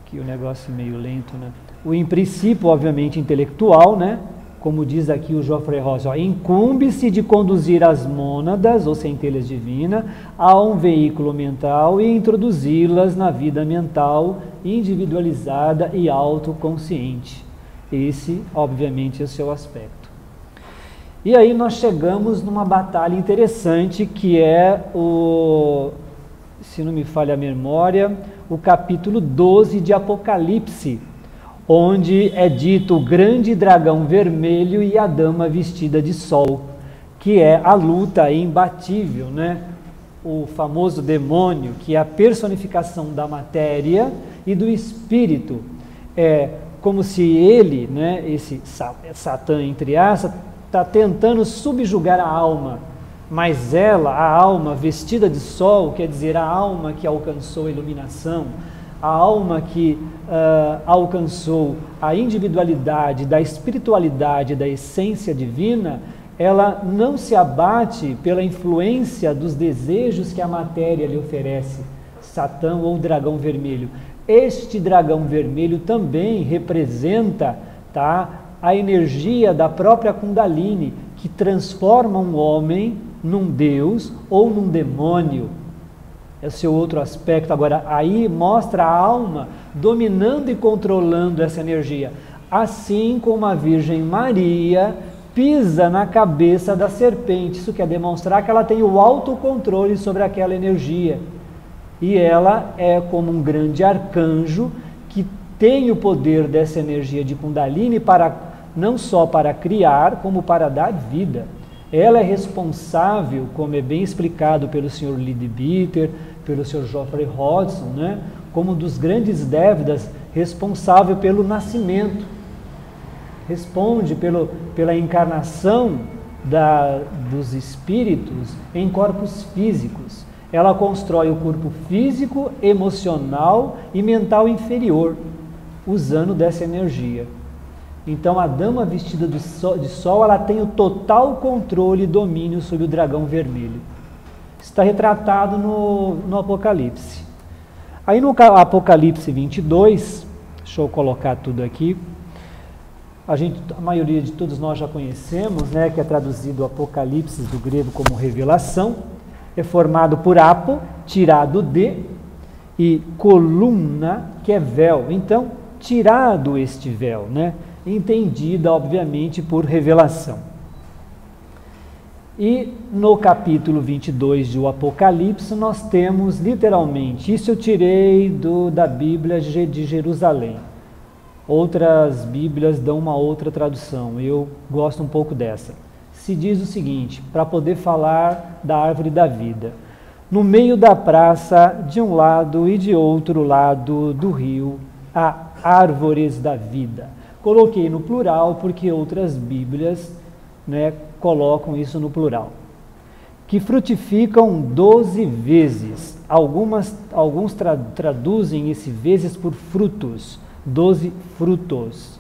Aqui o negócio meio lento, né? O em princípio, obviamente, intelectual, né? Como diz aqui o Geoffrey Ross, incumbe-se de conduzir as mônadas, ou centelhas divinas, a um veículo mental e introduzi-las na vida mental individualizada e autoconsciente. Esse, obviamente, é o seu aspecto. E aí nós chegamos numa batalha interessante, que é se não me falha a memória, o capítulo 12 de Apocalipse, onde é dito o grande dragão vermelho e a dama vestida de sol, que é a luta imbatível, né? O famoso demônio, que é a personificação da matéria e do espírito. É como se ele, né, esse Satã, entre aspas, está tentando subjugar a alma, mas ela, a alma vestida de sol, quer dizer, a alma que alcançou a iluminação, a alma que alcançou a individualidade da espiritualidade, da essência divina, ela não se abate pela influência dos desejos que a matéria lhe oferece, Satã ou dragão vermelho. Este dragão vermelho também representa, tá, a energia da própria Kundalini, que transforma um homem num Deus ou num demônio. É o seu outro aspecto. Agora, aí mostra a alma dominando e controlando essa energia. Assim como a Virgem Maria pisa na cabeça da serpente. Isso quer demonstrar que ela tem o autocontrole sobre aquela energia. E ela é como um grande arcanjo que tem o poder dessa energia de Kundalini para, não só para criar, como para dar vida. Ela é responsável, como é bem explicado pelo Sr. Leadbeater, pelo Sr. Geoffrey Hodgson, né? Como um dos grandes Devdas, responsável pelo nascimento. Responde pela encarnação dos espíritos em corpos físicos. Ela constrói o corpo físico, emocional e mental inferior, usando dessa energia. Então, a dama vestida de sol, ela tem o total controle e domínio sobre o dragão vermelho. Está retratado no Apocalipse. Aí no Apocalipse 22, deixa eu colocar tudo aqui, a maioria de todos nós já conhecemos, né, que é traduzido o Apocalipse do grego como revelação, é formado por apo, tirado de, e coluna, que é véu. Então, tirado este véu, né, entendida, obviamente, por revelação. E no capítulo 22 do Apocalipse, nós temos literalmente, isso eu tirei da Bíblia de Jerusalém. Outras Bíblias dão uma outra tradução, eu gosto um pouco dessa. Se diz o seguinte, para poder falar da árvore da vida: no meio da praça, de um lado e de outro lado do rio, há árvores da vida. Coloquei no plural porque outras Bíblias, né, colocam isso no plural. Que frutificam 12 vezes. Alguns traduzem esse vezes por frutos. 12 frutos,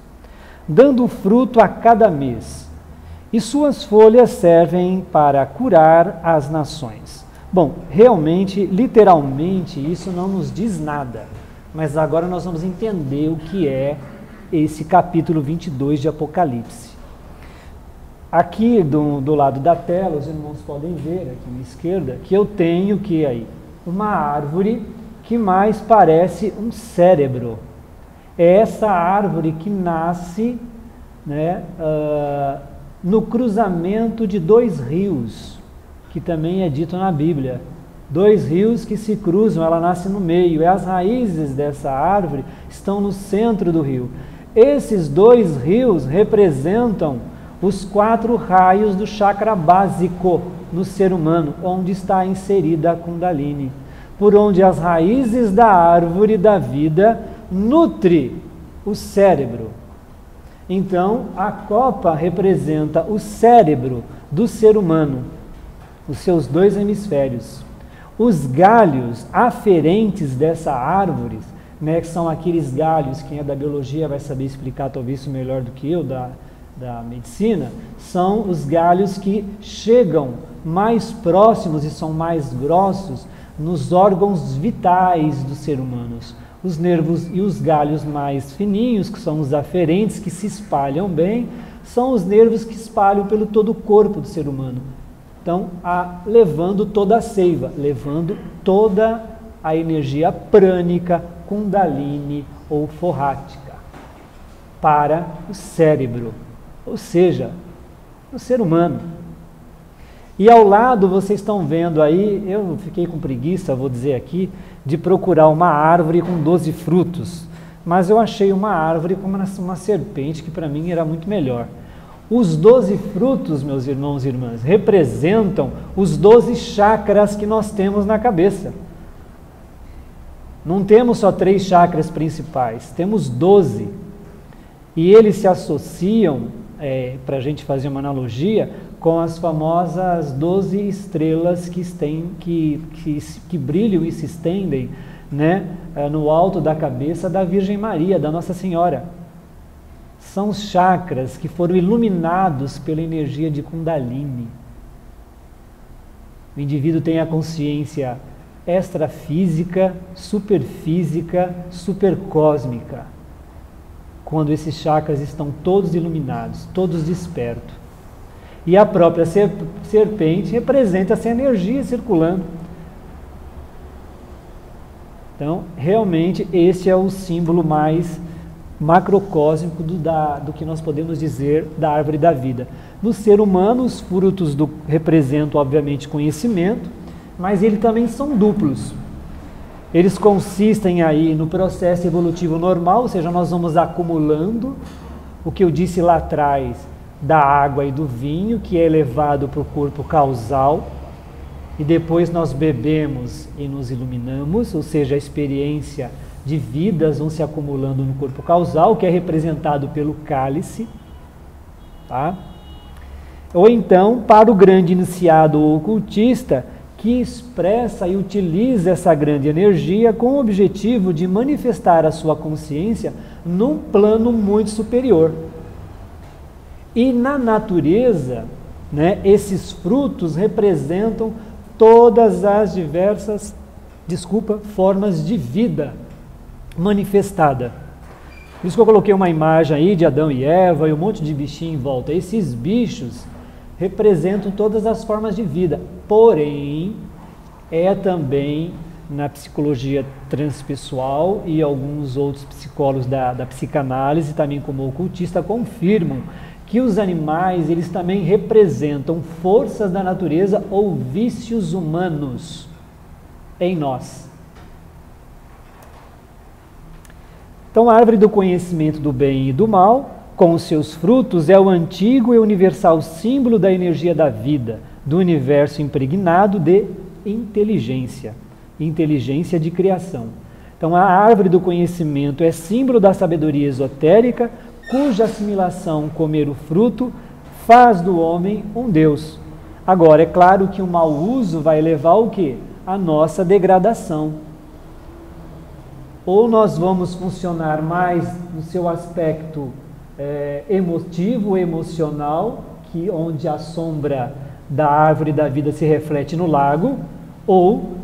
dando fruto a cada mês, e suas folhas servem para curar as nações. Bom, realmente, literalmente, isso não nos diz nada, mas agora nós vamos entender o que é esse capítulo 22 de Apocalipse. Aqui do lado da tela, os irmãos podem ver, aqui à esquerda, que eu tenho que aí uma árvore que mais parece um cérebro. É essa árvore que nasce, né, no cruzamento de dois rios, que também é dito na Bíblia. Dois rios que se cruzam, ela nasce no meio, e as raízes dessa árvore estão no centro do rio. Esses dois rios representam os 4 raios do chakra básico no ser humano, onde está inserida a Kundalini, por onde as raízes da árvore da vida nutre o cérebro. Então, a copa representa o cérebro do ser humano, os seus 2 hemisférios. Os galhos aferentes dessa árvore, né, que são aqueles galhos, quem é da biologia vai saber explicar talvez isso melhor do que eu, da medicina, são os galhos que chegam mais próximos e são mais grossos nos órgãos vitais dos seres humanos. Os nervos e os galhos mais fininhos, que são os aferentes, que se espalham bem, são os nervos que espalham pelo todo o corpo do ser humano. Então, levando toda a seiva, levando toda a energia prânica, kundalini ou forrática para o cérebro, ou seja, o ser humano. E ao lado, vocês estão vendo aí, eu fiquei com preguiça, vou dizer aqui, de procurar uma árvore com 12 frutos, mas eu achei uma árvore com uma serpente que para mim era muito melhor. Os 12 frutos, meus irmãos e irmãs, representam os 12 chakras que nós temos na cabeça. Não temos só 3 chakras principais, temos 12. E eles se associam, para a gente fazer uma analogia, com as famosas 12 estrelas que brilham e se estendem, né, no alto da cabeça da Virgem Maria, da Nossa Senhora. São os chakras que foram iluminados pela energia de Kundalini. O indivíduo tem a consciência extrafísica, superfísica, supercósmica, quando esses chakras estão todos iluminados, todos despertos. E a própria serpente representa essa energia circulando. Então, realmente, esse é o símbolo mais macrocósmico do que nós podemos dizer da árvore da vida. No ser humano, os frutos representam, obviamente, conhecimento, mas eles também são duplos. Eles consistem aí no processo evolutivo normal, ou seja, nós vamos acumulando o que eu disse lá atrás, da água e do vinho, que é levado para o corpo causal, e depois nós bebemos e nos iluminamos, ou seja, a experiência de vidas vão se acumulando no corpo causal, que é representado pelo cálice, tá? Ou então, para o grande iniciado ou ocultista, que expressa e utiliza essa grande energia com o objetivo de manifestar a sua consciência num plano muito superior. E na natureza, né, esses frutos representam todas as diversas, formas de vida manifestada. Por isso que eu coloquei uma imagem aí de Adão e Eva e um monte de bichinho em volta. Esses bichos representam todas as formas de vida, porém, é também na psicologia transpessoal e alguns outros psicólogos da psicanálise, também como ocultista, confirmam que os animais, eles também representam forças da natureza ou vícios humanos em nós. Então, a árvore do conhecimento do bem e do mal, com os seus frutos, é o antigo e universal símbolo da energia da vida, do universo impregnado de inteligência, inteligência de criação. Então, a árvore do conhecimento é símbolo da sabedoria esotérica, cuja assimilação, comer o fruto, faz do homem um Deus. Agora, é claro que o mau uso vai levar o quê? A nossa degradação. Ou nós vamos funcionar mais no seu aspecto emotivo, emocional, onde a sombra da árvore da vida se reflete no lago, ou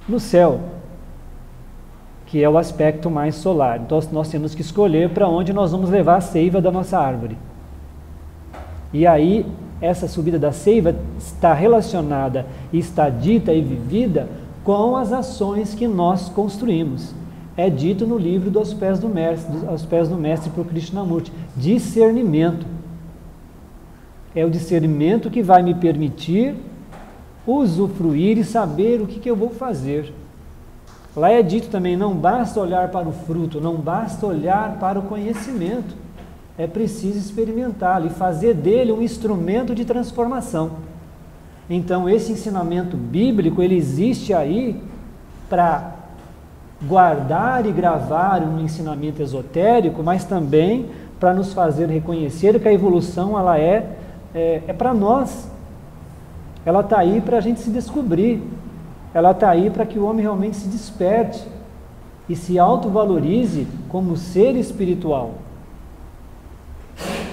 no céu, que é o aspecto mais solar. Então nós temos que escolher para onde nós vamos levar a seiva da nossa árvore. E aí, essa subida da seiva está relacionada, está dita e vivida com as ações que nós construímos. É dito no livro dos pés do mestre por Krishnamurti, discernimento. É o discernimento que vai me permitir usufruir e saber o que eu vou fazer. Lá é dito também, não basta olhar para o fruto, não basta olhar para o conhecimento. É preciso experimentá-lo e fazer dele um instrumento de transformação. Então, esse ensinamento bíblico, ele existe aí para guardar e gravar um ensinamento esotérico, mas também para nos fazer reconhecer que a evolução ela é para nós. Ela está aí para a gente se descobrir. Ela está aí para que o homem realmente se desperte e se autovalorize como ser espiritual.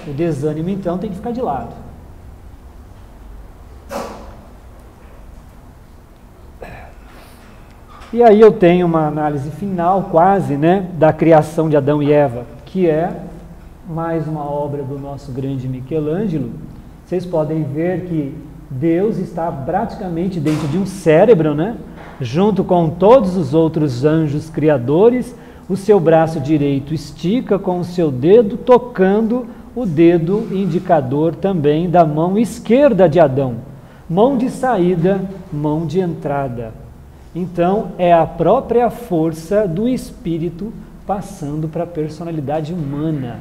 O desânimo, então, tem que ficar de lado. E aí eu tenho uma análise final, quase, né, da criação de Adão e Eva, que é mais uma obra do nosso grande Michelangelo. Vocês podem ver que Deus está praticamente dentro de um cérebro, né? Junto com todos os outros anjos criadores. O seu braço direito estica com o seu dedo, tocando o dedo indicador também da mão esquerda de Adão. Mão de saída, mão de entrada. Então, é a própria força do espírito passando para a personalidade humana.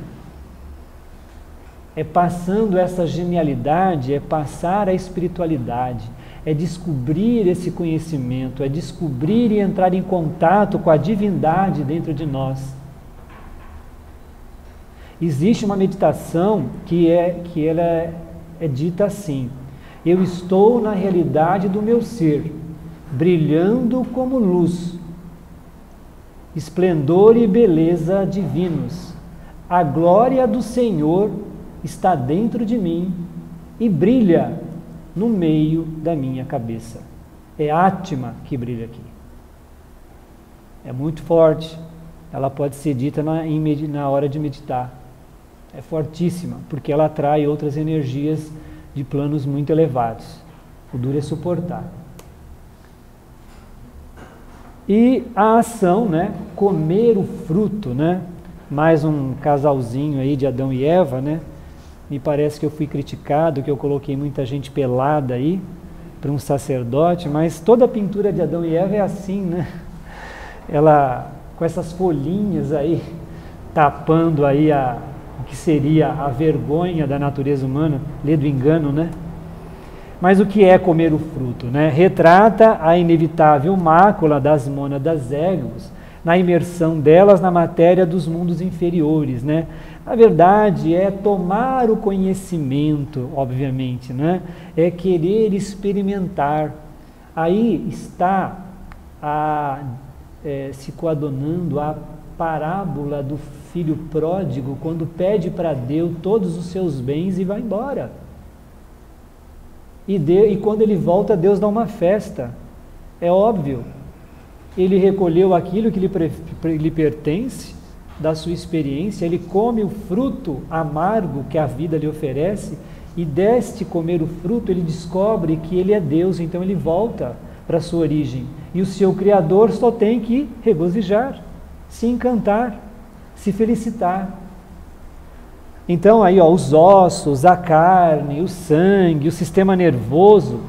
É passando essa genialidade, é passar a espiritualidade, é descobrir esse conhecimento, é descobrir e entrar em contato com a divindade dentro de nós. Existe uma meditação que ela é dita assim: eu estou na realidade do meu ser, brilhando como luz, esplendor e beleza divinos. A glória do Senhor está dentro de mim e brilha no meio da minha cabeça. É Atma que brilha aqui. É muito forte. Ela pode ser dita na hora de meditar. é fortíssima, porque ela atrai outras energias de planos muito elevados. O duro é suportar. E a ação, né, comer o fruto, né, mais um casalzinho aí de Adão e Eva, né, me parece que eu fui criticado, que eu coloquei muita gente pelada aí para um sacerdote, mas toda a pintura de Adão e Eva é assim, né, ela com essas folhinhas aí, tapando aí o que seria a vergonha da natureza humana, lê do engano, né? Mas o que é comer o fruto, né? Retrata a inevitável mácula das mônadas egos, na imersão delas na matéria dos mundos inferiores, né? A verdade é tomar o conhecimento, obviamente, né? É querer experimentar. Aí está se coadunando a parábola do filho pródigo, quando pede para Deus todos os seus bens e vai embora. E quando ele volta, Deus dá uma festa. É óbvio. Ele recolheu aquilo que lhe pertence, da sua experiência, ele come o fruto amargo que a vida lhe oferece, e deste comer o fruto, ele descobre que ele é Deus, então ele volta para a sua origem. E o seu Criador só tem que regozijar, se encantar, se felicitar. Então aí, ó, os ossos, a carne, o sangue, o sistema nervoso,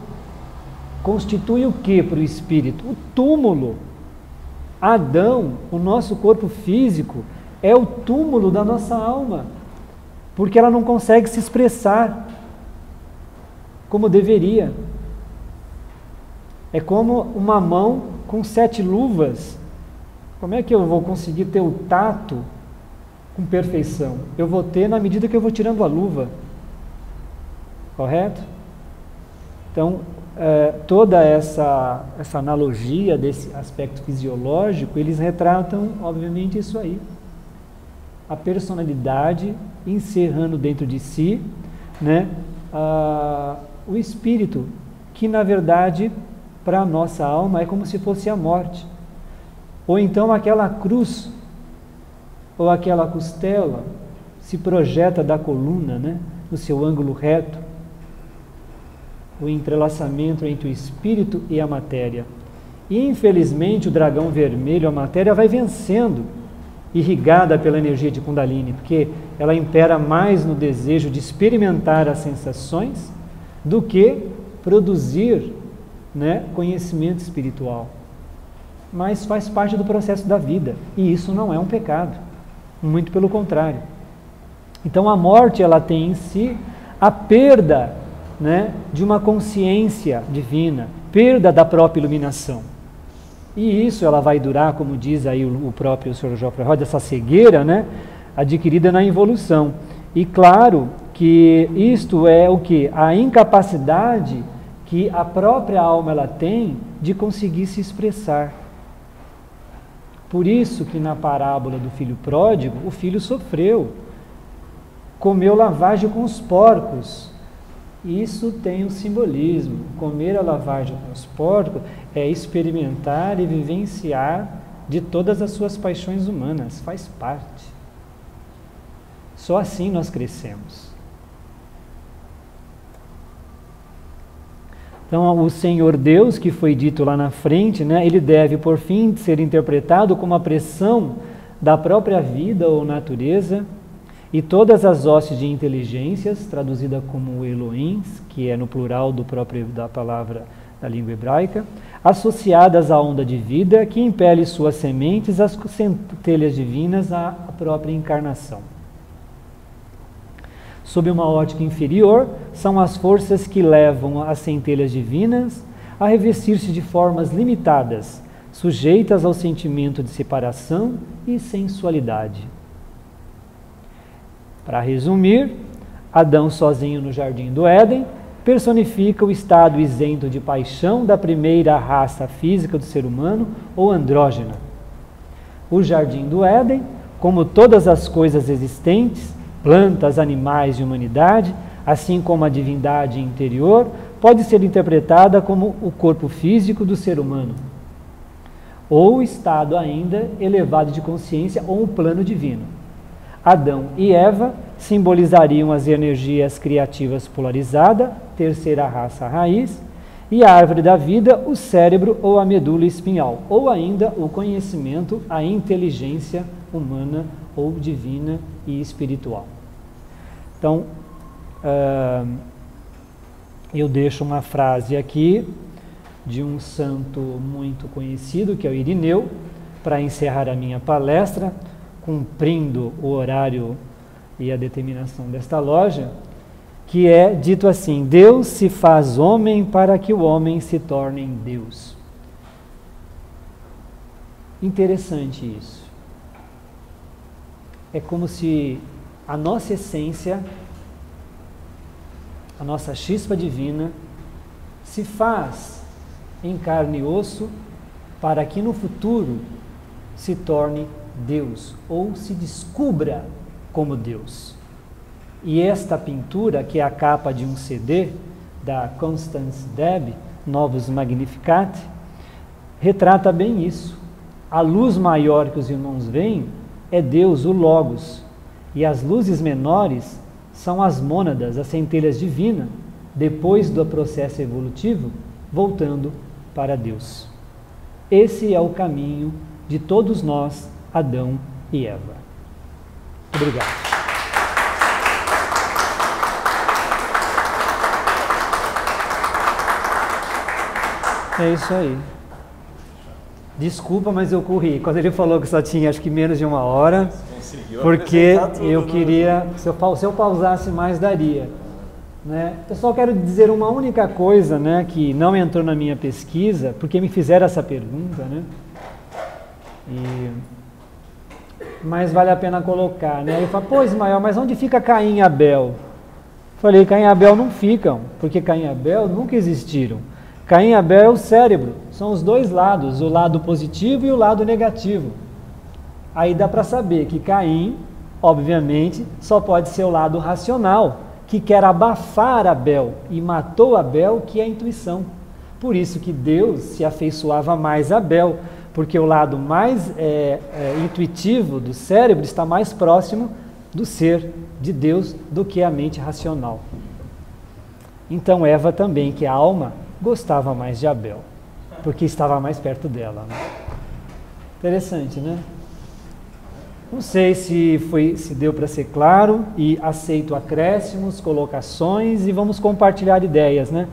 constitui o que para o espírito? O túmulo. Adão, o nosso corpo físico, é o túmulo da nossa alma, porque ela não consegue se expressar como deveria. É como uma mão com 7 luvas. Como é que eu vou conseguir ter o tato com perfeição? Eu vou ter na medida que eu vou tirando a luva. Correto? Então, toda essa analogia desse aspecto fisiológico, eles retratam, obviamente, isso aí. A personalidade encerrando dentro de si, né, o espírito, que na verdade, para a nossa alma, é como se fosse a morte. Ou então aquela cruz, ou aquela costela, se projeta da coluna, né, no seu ângulo reto, o entrelaçamento entre o espírito e a matéria. E infelizmente o dragão vermelho, a matéria, vai vencendo, irrigada pela energia de Kundalini, porque ela impera mais no desejo de experimentar as sensações do que produzir, né, conhecimento espiritual. Mas faz parte do processo da vida, e isso não é um pecado, muito pelo contrário. Então a morte, ela tem em si a perda, né, de uma consciência divina, perda da própria iluminação. E isso ela vai durar, como diz aí o próprio Sr. Geoffrey Roy, essa cegueira, né, adquirida na evolução. E claro que isto é o que? A incapacidade que a própria alma ela tem de conseguir se expressar. Por isso que na parábola do filho pródigo, o filho sofreu, comeu lavagem com os porcos. Isso tem um simbolismo. Comer a lavagem com os porcos é experimentar e vivenciar de todas as suas paixões humanas, faz parte. Só assim nós crescemos. Então, o Senhor Deus, que foi dito lá na frente, né, ele deve, por fim, ser interpretado como a pressão da própria vida ou natureza, e todas as hostes de inteligências, traduzida como Elohim, que é no plural da palavra da língua hebraica, associadas à onda de vida que impele suas sementes às centelhas divinas à própria encarnação. Sob uma ótica inferior, são as forças que levam as centelhas divinas a revestir-se de formas limitadas, sujeitas ao sentimento de separação e sensualidade. Para resumir, Adão sozinho no Jardim do Éden personifica o estado isento de paixão da primeira raça física do ser humano, ou andrógena. O Jardim do Éden, como todas as coisas existentes, plantas, animais e humanidade, assim como a divindade interior, pode ser interpretada como o corpo físico do ser humano, ou o estado ainda elevado de consciência, ou o plano divino. Adão e Eva simbolizariam as energias criativas polarizadas, terceira raça raiz, e a árvore da vida, o cérebro ou a medula espinhal, ou ainda o conhecimento, a inteligência humana ou divina e espiritual. Então, eu deixo uma frase aqui de um santo muito conhecido, que é o Irineu, para encerrar a minha palestra, cumprindo o horário e a determinação desta loja, que é dito assim: Deus se faz homem para que o homem se torne em Deus. Interessante isso. É como se a nossa essência, a nossa chispa divina, se faz em carne e osso para que no futuro se torne Deus, ou se descubra como Deus. E esta pintura, que é a capa de um CD da Constance Deb, Novus Magnificat, retrata bem isso. A luz maior que os irmãos veem é Deus, o Logos, e as luzes menores são as mônadas, as centelhas divinas, depois do processo evolutivo, voltando para Deus. Esse é o caminho de todos nós, Adão e Eva. Obrigado. É isso aí. Desculpa, mas eu corri. Quando ele falou que só tinha acho que menos de 1 hora, porque eu queria, se eu pausasse mais, daria. Né? Eu só quero dizer uma única coisa, né, que não entrou na minha pesquisa, porque me fizeram essa pergunta, né? Mas vale a pena colocar, né? Ele fala, pô, Ismael, mas onde fica Caim e Abel? Falei, Caim e Abel não ficam, porque Caim e Abel nunca existiram. Caim e Abel é o cérebro, são os dois lados, o lado positivo e o lado negativo. Aí dá para saber que Caim, obviamente, só pode ser o lado racional, que quer abafar Abel e matou Abel, que é a intuição. Por isso que Deus se afeiçoava mais a Abel, porque o lado mais intuitivo do cérebro está mais próximo do ser de Deus do que a mente racional. Então Eva também, que é a alma, gostava mais de Abel, porque estava mais perto dela. Né? Interessante, né? Não sei se deu para ser claro, e aceito acréscimos, colocações, e vamos compartilhar ideias, né?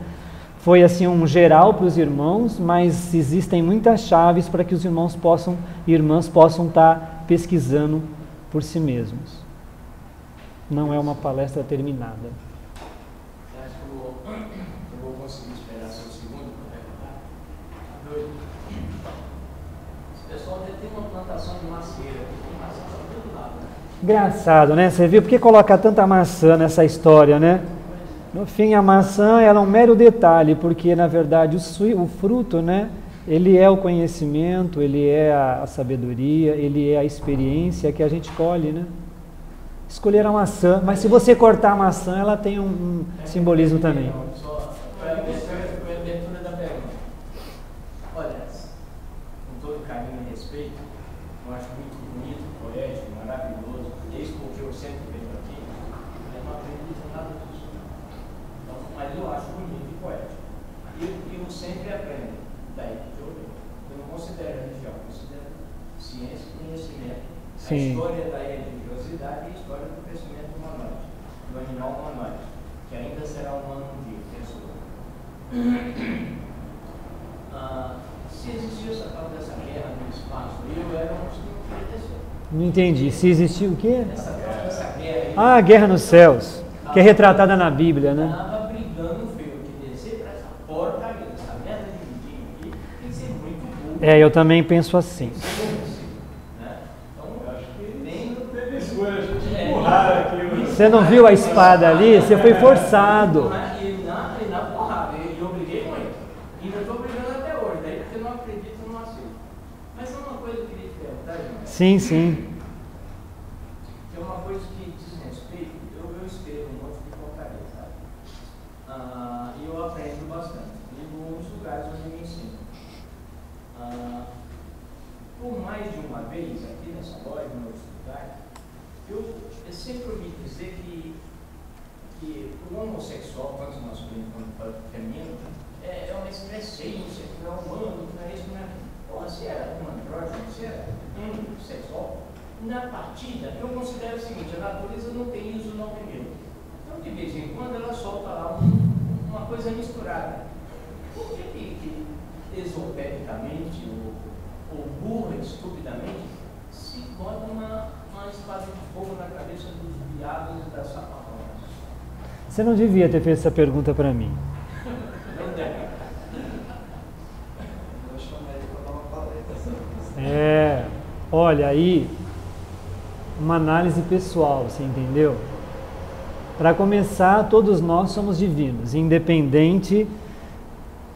Foi assim um geral para os irmãos, mas existem muitas chaves para que os irmãos irmãs possam estar pesquisando por si mesmos. Não é uma palestra terminada. Você acha que eu vou conseguir esperar seu segundo para perguntar? Esse pessoal tem uma plantação de macieira, tem maçã para todo lado, né? Engraçado, né? Você viu por que coloca tanta maçã nessa história, né? No fim, a maçã era um mero detalhe, porque, na verdade, o fruto, né? Ele é o conhecimento, ele é a sabedoria, ele é a experiência que a gente colhe, né? Escolher a maçã, mas se você cortar a maçã, ela tem um simbolismo também. Foi a abertura da pergunta. Olha, com todo carinho e respeito, eu acho muito bonito, poético, maravilhoso, desde porque eu sempre venho aqui, eu não aprendi nada disso. Então, mas eu acho bonito e poético. E eu sempre aprendo daí que eu não considero religião, eu considero ciência e conhecimento. A história da religiosidade e a história do crescimento humanoide, do animal humanoide, que ainda será humano um dia, pessoa. Se existiu essa tal dessa guerra no espaço, eu era um dos que não queria descer. Não entendi. Se existiu o quê? Essa guerra aí. Ah, a guerra nos céus, que é retratada na Bíblia, né? Estava brigando feio, que descer para essa porcaria, essa merda de vidinho aqui, tem que ser muito burro. Eu também penso assim. Você não viu a espada ali? Você foi forçado. E na porrada, eu briguei muito. E ainda estou brigando até hoje, daí porque eu não acredito, eu não aceito. Mas é uma coisa que eu queria te perguntar, irmão. Sim, sim. É uma coisa que diz respeito, eu escrevo um monte de porcaria, sabe? E eu aprendo bastante. E vou em muitos lugares onde me ensino. Por mais de uma vez, aqui nessa loja, no meu lugar, eu sempre ouvi dizer que o homossexual, tanto masculino quanto feminino, é uma experiência, que não é humano, que não é isso, não é. Bom, se é um andrógeno, se é um sexual, na partida, eu considero o seguinte: a natureza não tem isso, não tem medo. Então, de vez em quando, ela solta lá uma coisa misturada. Por que exotericamente ou burra, estupidamente, se bota uma espada de fogo na cabeça dos viados e das sapatas? Você não devia ter feito essa pergunta para mim. Não deve. Vou chamar ele para dar uma palestra. Olha aí, uma análise pessoal, você entendeu? Para começar, todos nós somos divinos, independente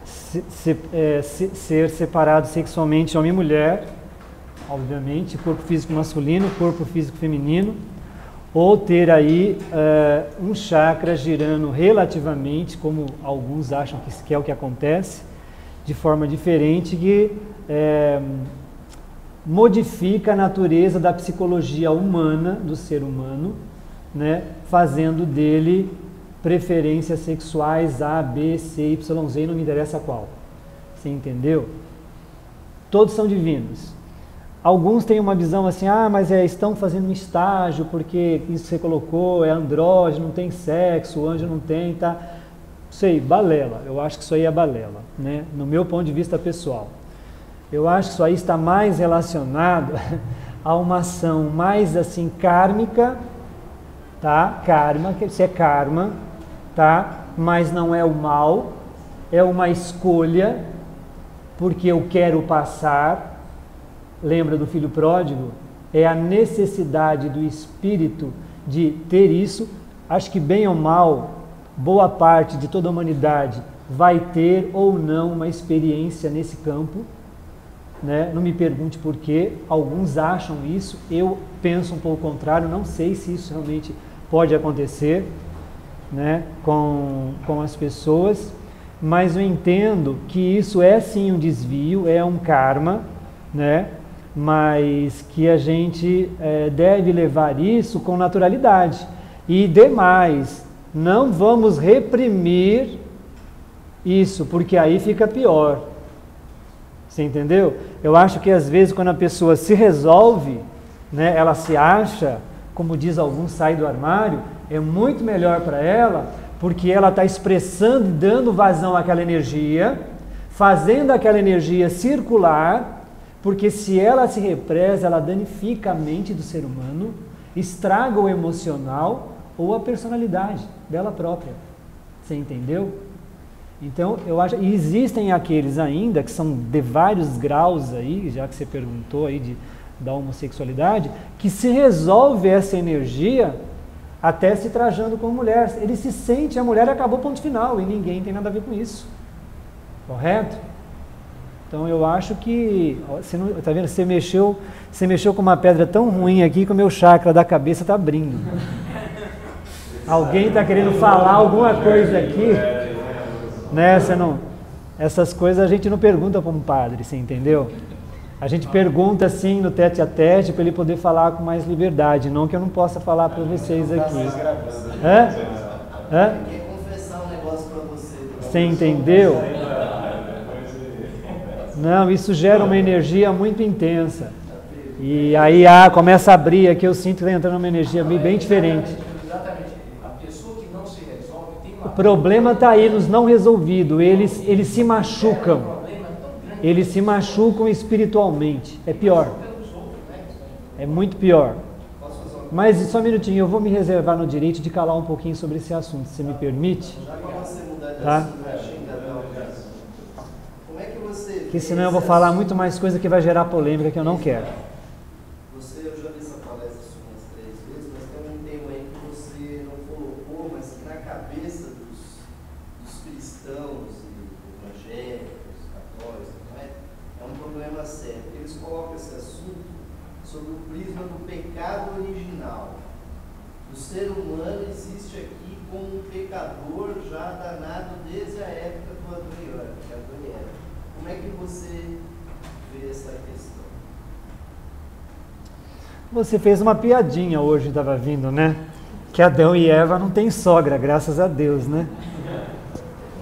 ser separado sexualmente homem e mulher, obviamente, corpo físico masculino, corpo físico feminino, ou ter aí um chakra girando relativamente, como alguns acham que é o que acontece, de forma diferente, que modifica a natureza da psicologia humana, do ser humano, né, fazendo dele preferências sexuais A, B, C, Y, Z, não me interessa qual. Você entendeu? Todos são divinos. Alguns têm uma visão assim, mas estão fazendo um estágio, porque isso que você colocou é andrógeno, não tem sexo, o anjo não tem, tá? Sei, balela. Eu acho que isso aí é balela, né? No meu ponto de vista pessoal. Eu acho que isso aí está mais relacionado a uma ação mais assim kármica, tá? Karma, isso é karma, tá? Mas não é o mal, é uma escolha, porque eu quero passar. Lembra do filho pródigo? É a necessidade do espírito de ter isso. Acho que bem ou mal, boa parte de toda a humanidade vai ter ou não uma experiência nesse campo, né? Não me pergunte por quê, alguns acham isso, eu penso um pouco o contrário, não sei se isso realmente pode acontecer, né, com as pessoas, mas eu entendo que isso é sim um desvio, é um karma, né? Mas que a gente deve levar isso com naturalidade. E demais, não vamos reprimir isso, porque aí fica pior. Você entendeu? Eu acho que às vezes quando a pessoa se resolve, né, ela se acha, como diz alguns, sai do armário, é muito melhor para ela, porque ela está expressando, dando vazão àquela energia, fazendo aquela energia circular. Porque se ela se represa, ela danifica a mente do ser humano, estraga o emocional ou a personalidade dela própria. Você entendeu? Então, eu acho, e existem aqueles ainda que são de vários graus aí, já que você perguntou aí da homossexualidade, que se resolve essa energia até se trajando como mulher. Ele se sente a mulher e acabou, ponto final, e ninguém tem nada a ver com isso. Correto? Então eu acho que, tá vendo? Você mexeu com uma pedra tão ruim aqui que o meu chakra da cabeça está abrindo. Alguém está querendo falar alguma coisa aqui, né? Essas coisas a gente não pergunta para um padre, você entendeu? A gente pergunta assim no tete a tete para ele poder falar com mais liberdade, não que eu não possa falar para vocês aqui. Hã? Quer confessar um negócio para você. Você entendeu? Não, isso gera uma energia muito intensa. E aí começa a abrir aqui, eu sinto que está entrando uma energia bem diferente. Exatamente. A pessoa que não se resolve tem uma... O problema está aí nos não resolvidos. Eles se machucam. Eles se machucam espiritualmente. É pior. É muito pior. Mas só um minutinho, eu vou me reservar no direito de calar um pouquinho sobre esse assunto, se você me permite. Tá? Porque senão eu vou falar muito mais coisa que vai gerar polêmica que eu não quero. Eu já vi essa palestra umas 3 vezes, mas tem um tema aí que você não colocou, mas que na cabeça dos cristãos e evangélicos, católicos, não é um problema sério. Eles colocam esse assunto sobre o prisma do pecado original. O ser humano existe aqui como um pecador já danado desde a época do Adão e Eva. Como é que você vê essa questão? Você fez uma piadinha hoje, estava vindo, né? Que Adão e Eva não têm sogra, graças a Deus, né?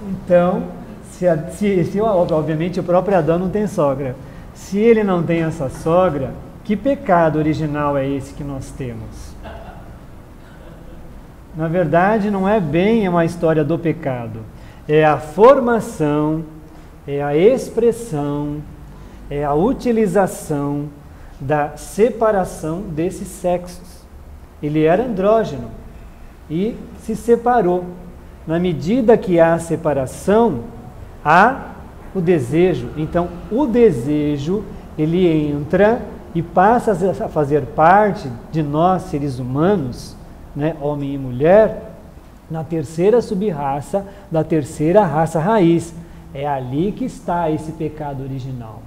Então, obviamente o próprio Adão não tem sogra. Se ele não tem essa sogra, que pecado original é esse que nós temos? Na verdade, não é bem uma história do pecado. É a formação, é a expressão, é a utilização da separação desses sexos. Ele era andrógeno e se separou. Na medida que há separação, há o desejo. Então, o desejo, ele entra e passa a fazer parte de nós, seres humanos, né, homem e mulher, na terceira subraça da terceira raça raiz. É ali que está esse pecado original.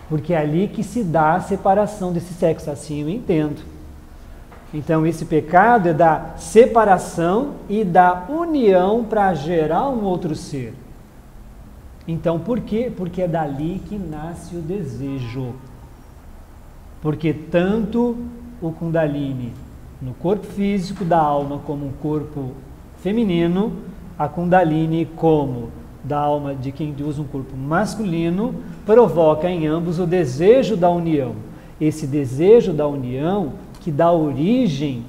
Porque é ali que se dá a separação desse sexo, assim eu entendo. Então, esse pecado é da separação e da união para gerar um outro ser. Então, por quê? Porque é dali que nasce o desejo. Porque tanto o Kundalini, no corpo físico da alma, como um corpo feminino, a Kundalini, como da alma de quem usa um corpo masculino, provoca em ambos o desejo da união. Esse desejo da união que dá origem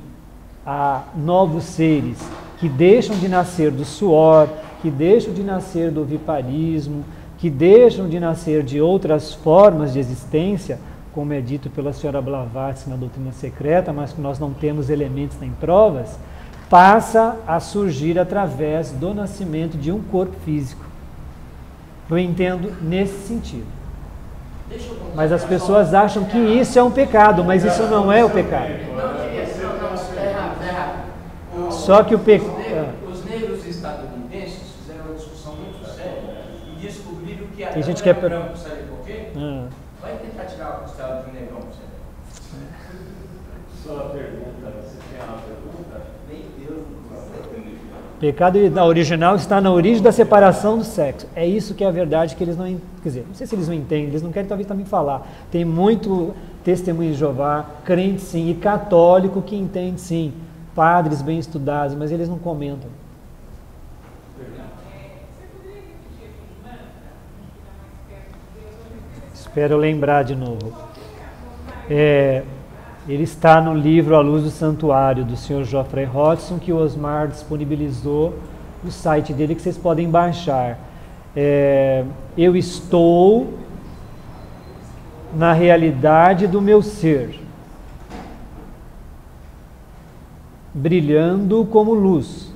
a novos seres que deixam de nascer do suor, que deixam de nascer do oviparismo, que deixam de nascer de outras formas de existência, como é dito pela senhora Blavatsky na doutrina secreta, mas que nós não temos elementos nem provas, passa a surgir através do nascimento de um corpo físico. Eu entendo nesse sentido. Mas as pessoas acham que isso é um pecado, mas isso não é o pecado. Só que o pecado... Os negros estadunidenses fizeram uma discussão muito séria e descobriram que a gente quer... branco, sabe por quê? Vai tentar tirar a costela de um negrão, você. Só a pergunta, você tem uma pergunta? Nem Deus não consegue. Pecado original está na origem da separação do sexo. É isso que é a verdade que eles não... Quer dizer, não sei se eles não entendem, eles não querem talvez também falar. Tem muito testemunho de Jeová, crente sim, e católico que entende sim. Padres bem estudados, mas eles não comentam. Espero lembrar de novo. Ele está no livro A Luz do Santuário, do Sr. Geoffrey Hodgson, que o Osmar disponibilizou no site dele, que vocês podem baixar. Eu estou na realidade do meu ser, brilhando como luz,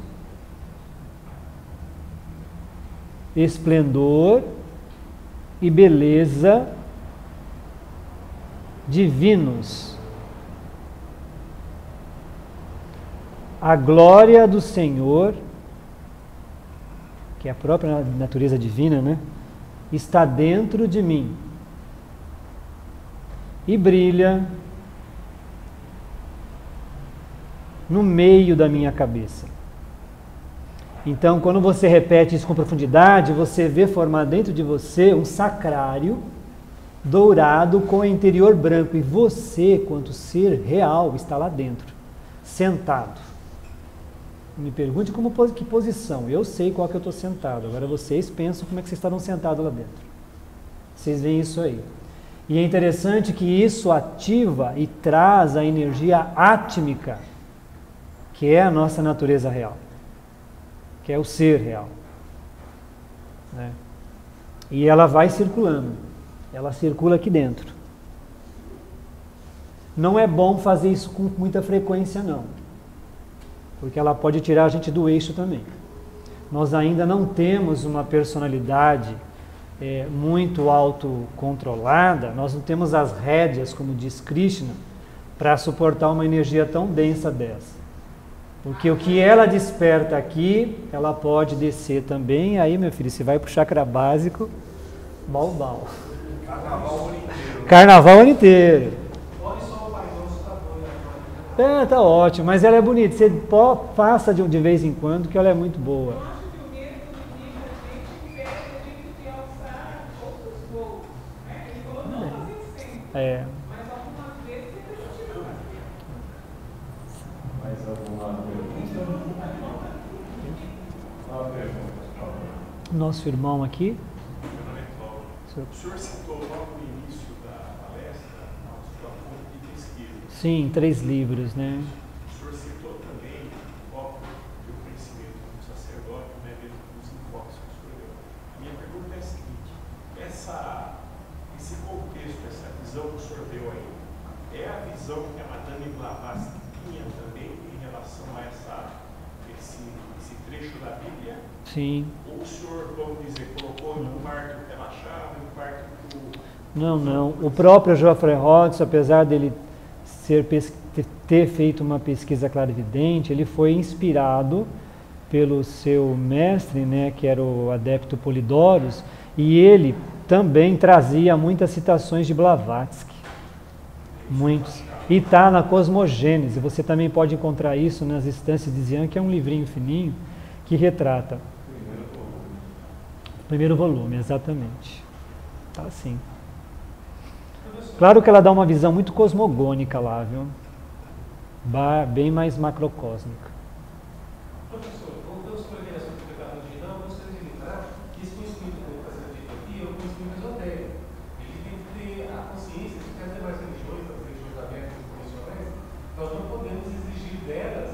esplendor e beleza divinos. A glória do Senhor, que é a própria natureza divina, né, está dentro de mim e brilha no meio da minha cabeça. Então, quando você repete isso com profundidade, você vê formar dentro de você um sacrário dourado com o interior branco, e você, quanto ser real, está lá dentro, sentado. Me pergunte que posição. Eu sei qual que eu estou sentado. Agora vocês pensam como é que vocês estarão sentados lá dentro. Vocês veem isso aí. E é interessante que isso ativa e traz a energia átmica, que é a nossa natureza real, que é o ser real, né? E ela vai circulando. Ela circula aqui dentro. Não é bom fazer isso com muita frequência, não. Porque ela pode tirar a gente do eixo também. Nós ainda não temos uma personalidade muito autocontrolada, nós não temos as rédeas, como diz Krishna, para suportar uma energia tão densa dessa. Porque o que ela desperta aqui, ela pode descer também, aí, meu filho, você vai para o chakra básico, balbal. Carnaval o ano inteiro. Carnaval o ano inteiro. Olha só o Pai Nosso tá bom, né? Tá ótimo, mas ela é bonita. Você passa de vez em quando, que ela é muito boa. Nosso irmão aqui. Meu nome é Cláudio. O senhor citou logo no início da palestra a sua fonte de pesquisa. Sim, 3 livros, né? O senhor citou também o foco do conhecimento do sacerdote, né, dentro dos enfoques que o senhor deu. A minha pergunta é a seguinte: esse contexto, essa visão que o senhor deu aí, é a visão que a Madame Blavatsky tinha também em relação a esse trecho da Bíblia? Sim. Ou o senhor, vamos dizer, colocou em um quarto que ela achava, em um quarto que o... Não. O próprio Geoffrey Rhodes, apesar dele ter feito uma pesquisa clarividente, ele foi inspirado pelo seu mestre, né, que era o adepto Polidorus, e ele também trazia muitas citações de Blavatsky. Muitos. E está na Cosmogênese. Você também pode encontrar isso nas Instâncias de Zian, que é um livrinho fininho que retrata. Primeiro volume, exatamente. Tá assim. Claro que ela dá uma visão muito cosmogônica lá, viu? Bem mais macrocósmica. Professor, voltando sobre aquele assunto que eu estava mencionando, eu gostaria de lembrar que esse conhecimento que está sendo feito aqui é um conhecimento esotérico. Ele tem que ter a consciência de que as demais religiões, as religiões abertas e convencionais, nós não podemos exigir delas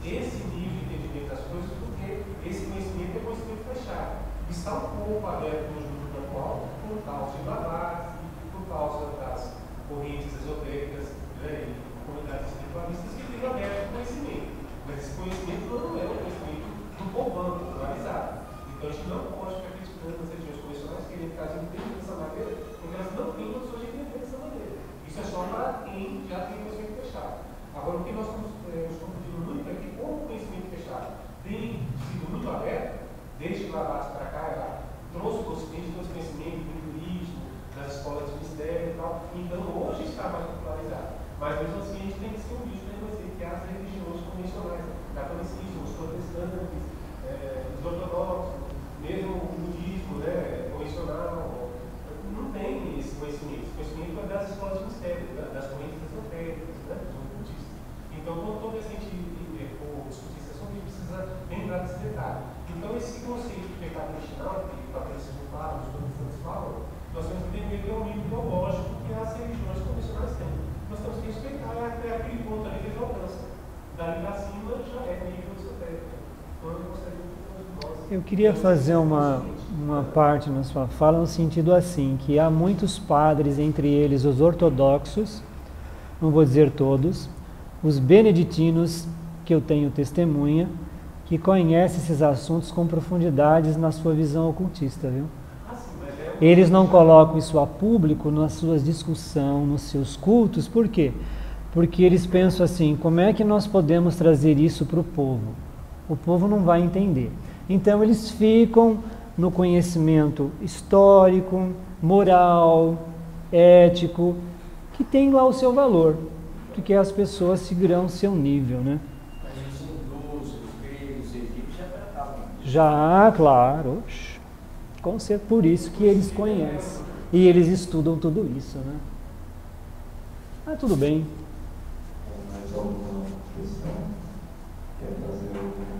esse nível de entendimento das coisas, porque esse conhecimento é conhecimento fechado. Está um pouco aberto no mundo atual por causa de Blavatsky, por causa das correntes esotéricas, né, e comunidades espiritualistas que têm aberto o conhecimento. Mas esse conhecimento não é um conhecimento do povão, popularizado. Então a gente não pode ficar criticando as religiões convencionais que nesse caso entendem dessa maneira, porque elas não têm condições de entender dessa maneira. Isso é só para quem já tem conhecimento fechado. Agora, o que nós estamos pedindo muito é que, como o conhecimento fechado tem sido muito aberto, desde Blavatsky para cá, ela trouxe o Ocidente, trouxe conhecimento do turismo, das escolas de mistério e tal. Então, hoje está mais popularizado. Mas, mesmo assim, a gente tem que ser humilde para reconhecer que as religiões convencionais, catolicismo, os protestantes, os ortodoxos, mesmo o budismo, né, convencional, não tem esse conhecimento. Esse conhecimento é das escolas de mistério, das correntes esotéricas, né, dos budistas. Então, quando toda vez que a gente for discutir esse assunto, a gente precisa lembrar desse detalhe. Então, esse conceito de pecado original, que o catolicismo fala, os protestantes falam, nós temos que entender que é um nível teológico que as religiões convencionais têm. Nós temos que respeitar até aquele ponto ali que eles alcançam. Dali para cima já é nível esotérico. Então, eu gostaria que todos nós... Eu queria fazer uma parte na sua fala no sentido assim, que há muitos padres, entre eles os ortodoxos, não vou dizer todos, os beneditinos, que eu tenho testemunha, que conhecem esses assuntos com profundidades na sua visão ocultista, viu? Eles não colocam isso a público nas suas discussões, nos seus cultos, por quê? Porque eles pensam assim, como é que nós podemos trazer isso para o povo? O povo não vai entender. Então eles ficam no conhecimento histórico, moral, ético, que tem lá o seu valor, porque as pessoas seguirão o seu nível, né? Mas os hindus, os gregos, os egípcios já tratavam disso. Já, claro, com certeza, por isso que eles conhecem e eles estudam tudo isso, né? Ah, tudo bem. Mais alguma questão? Quer fazer alguma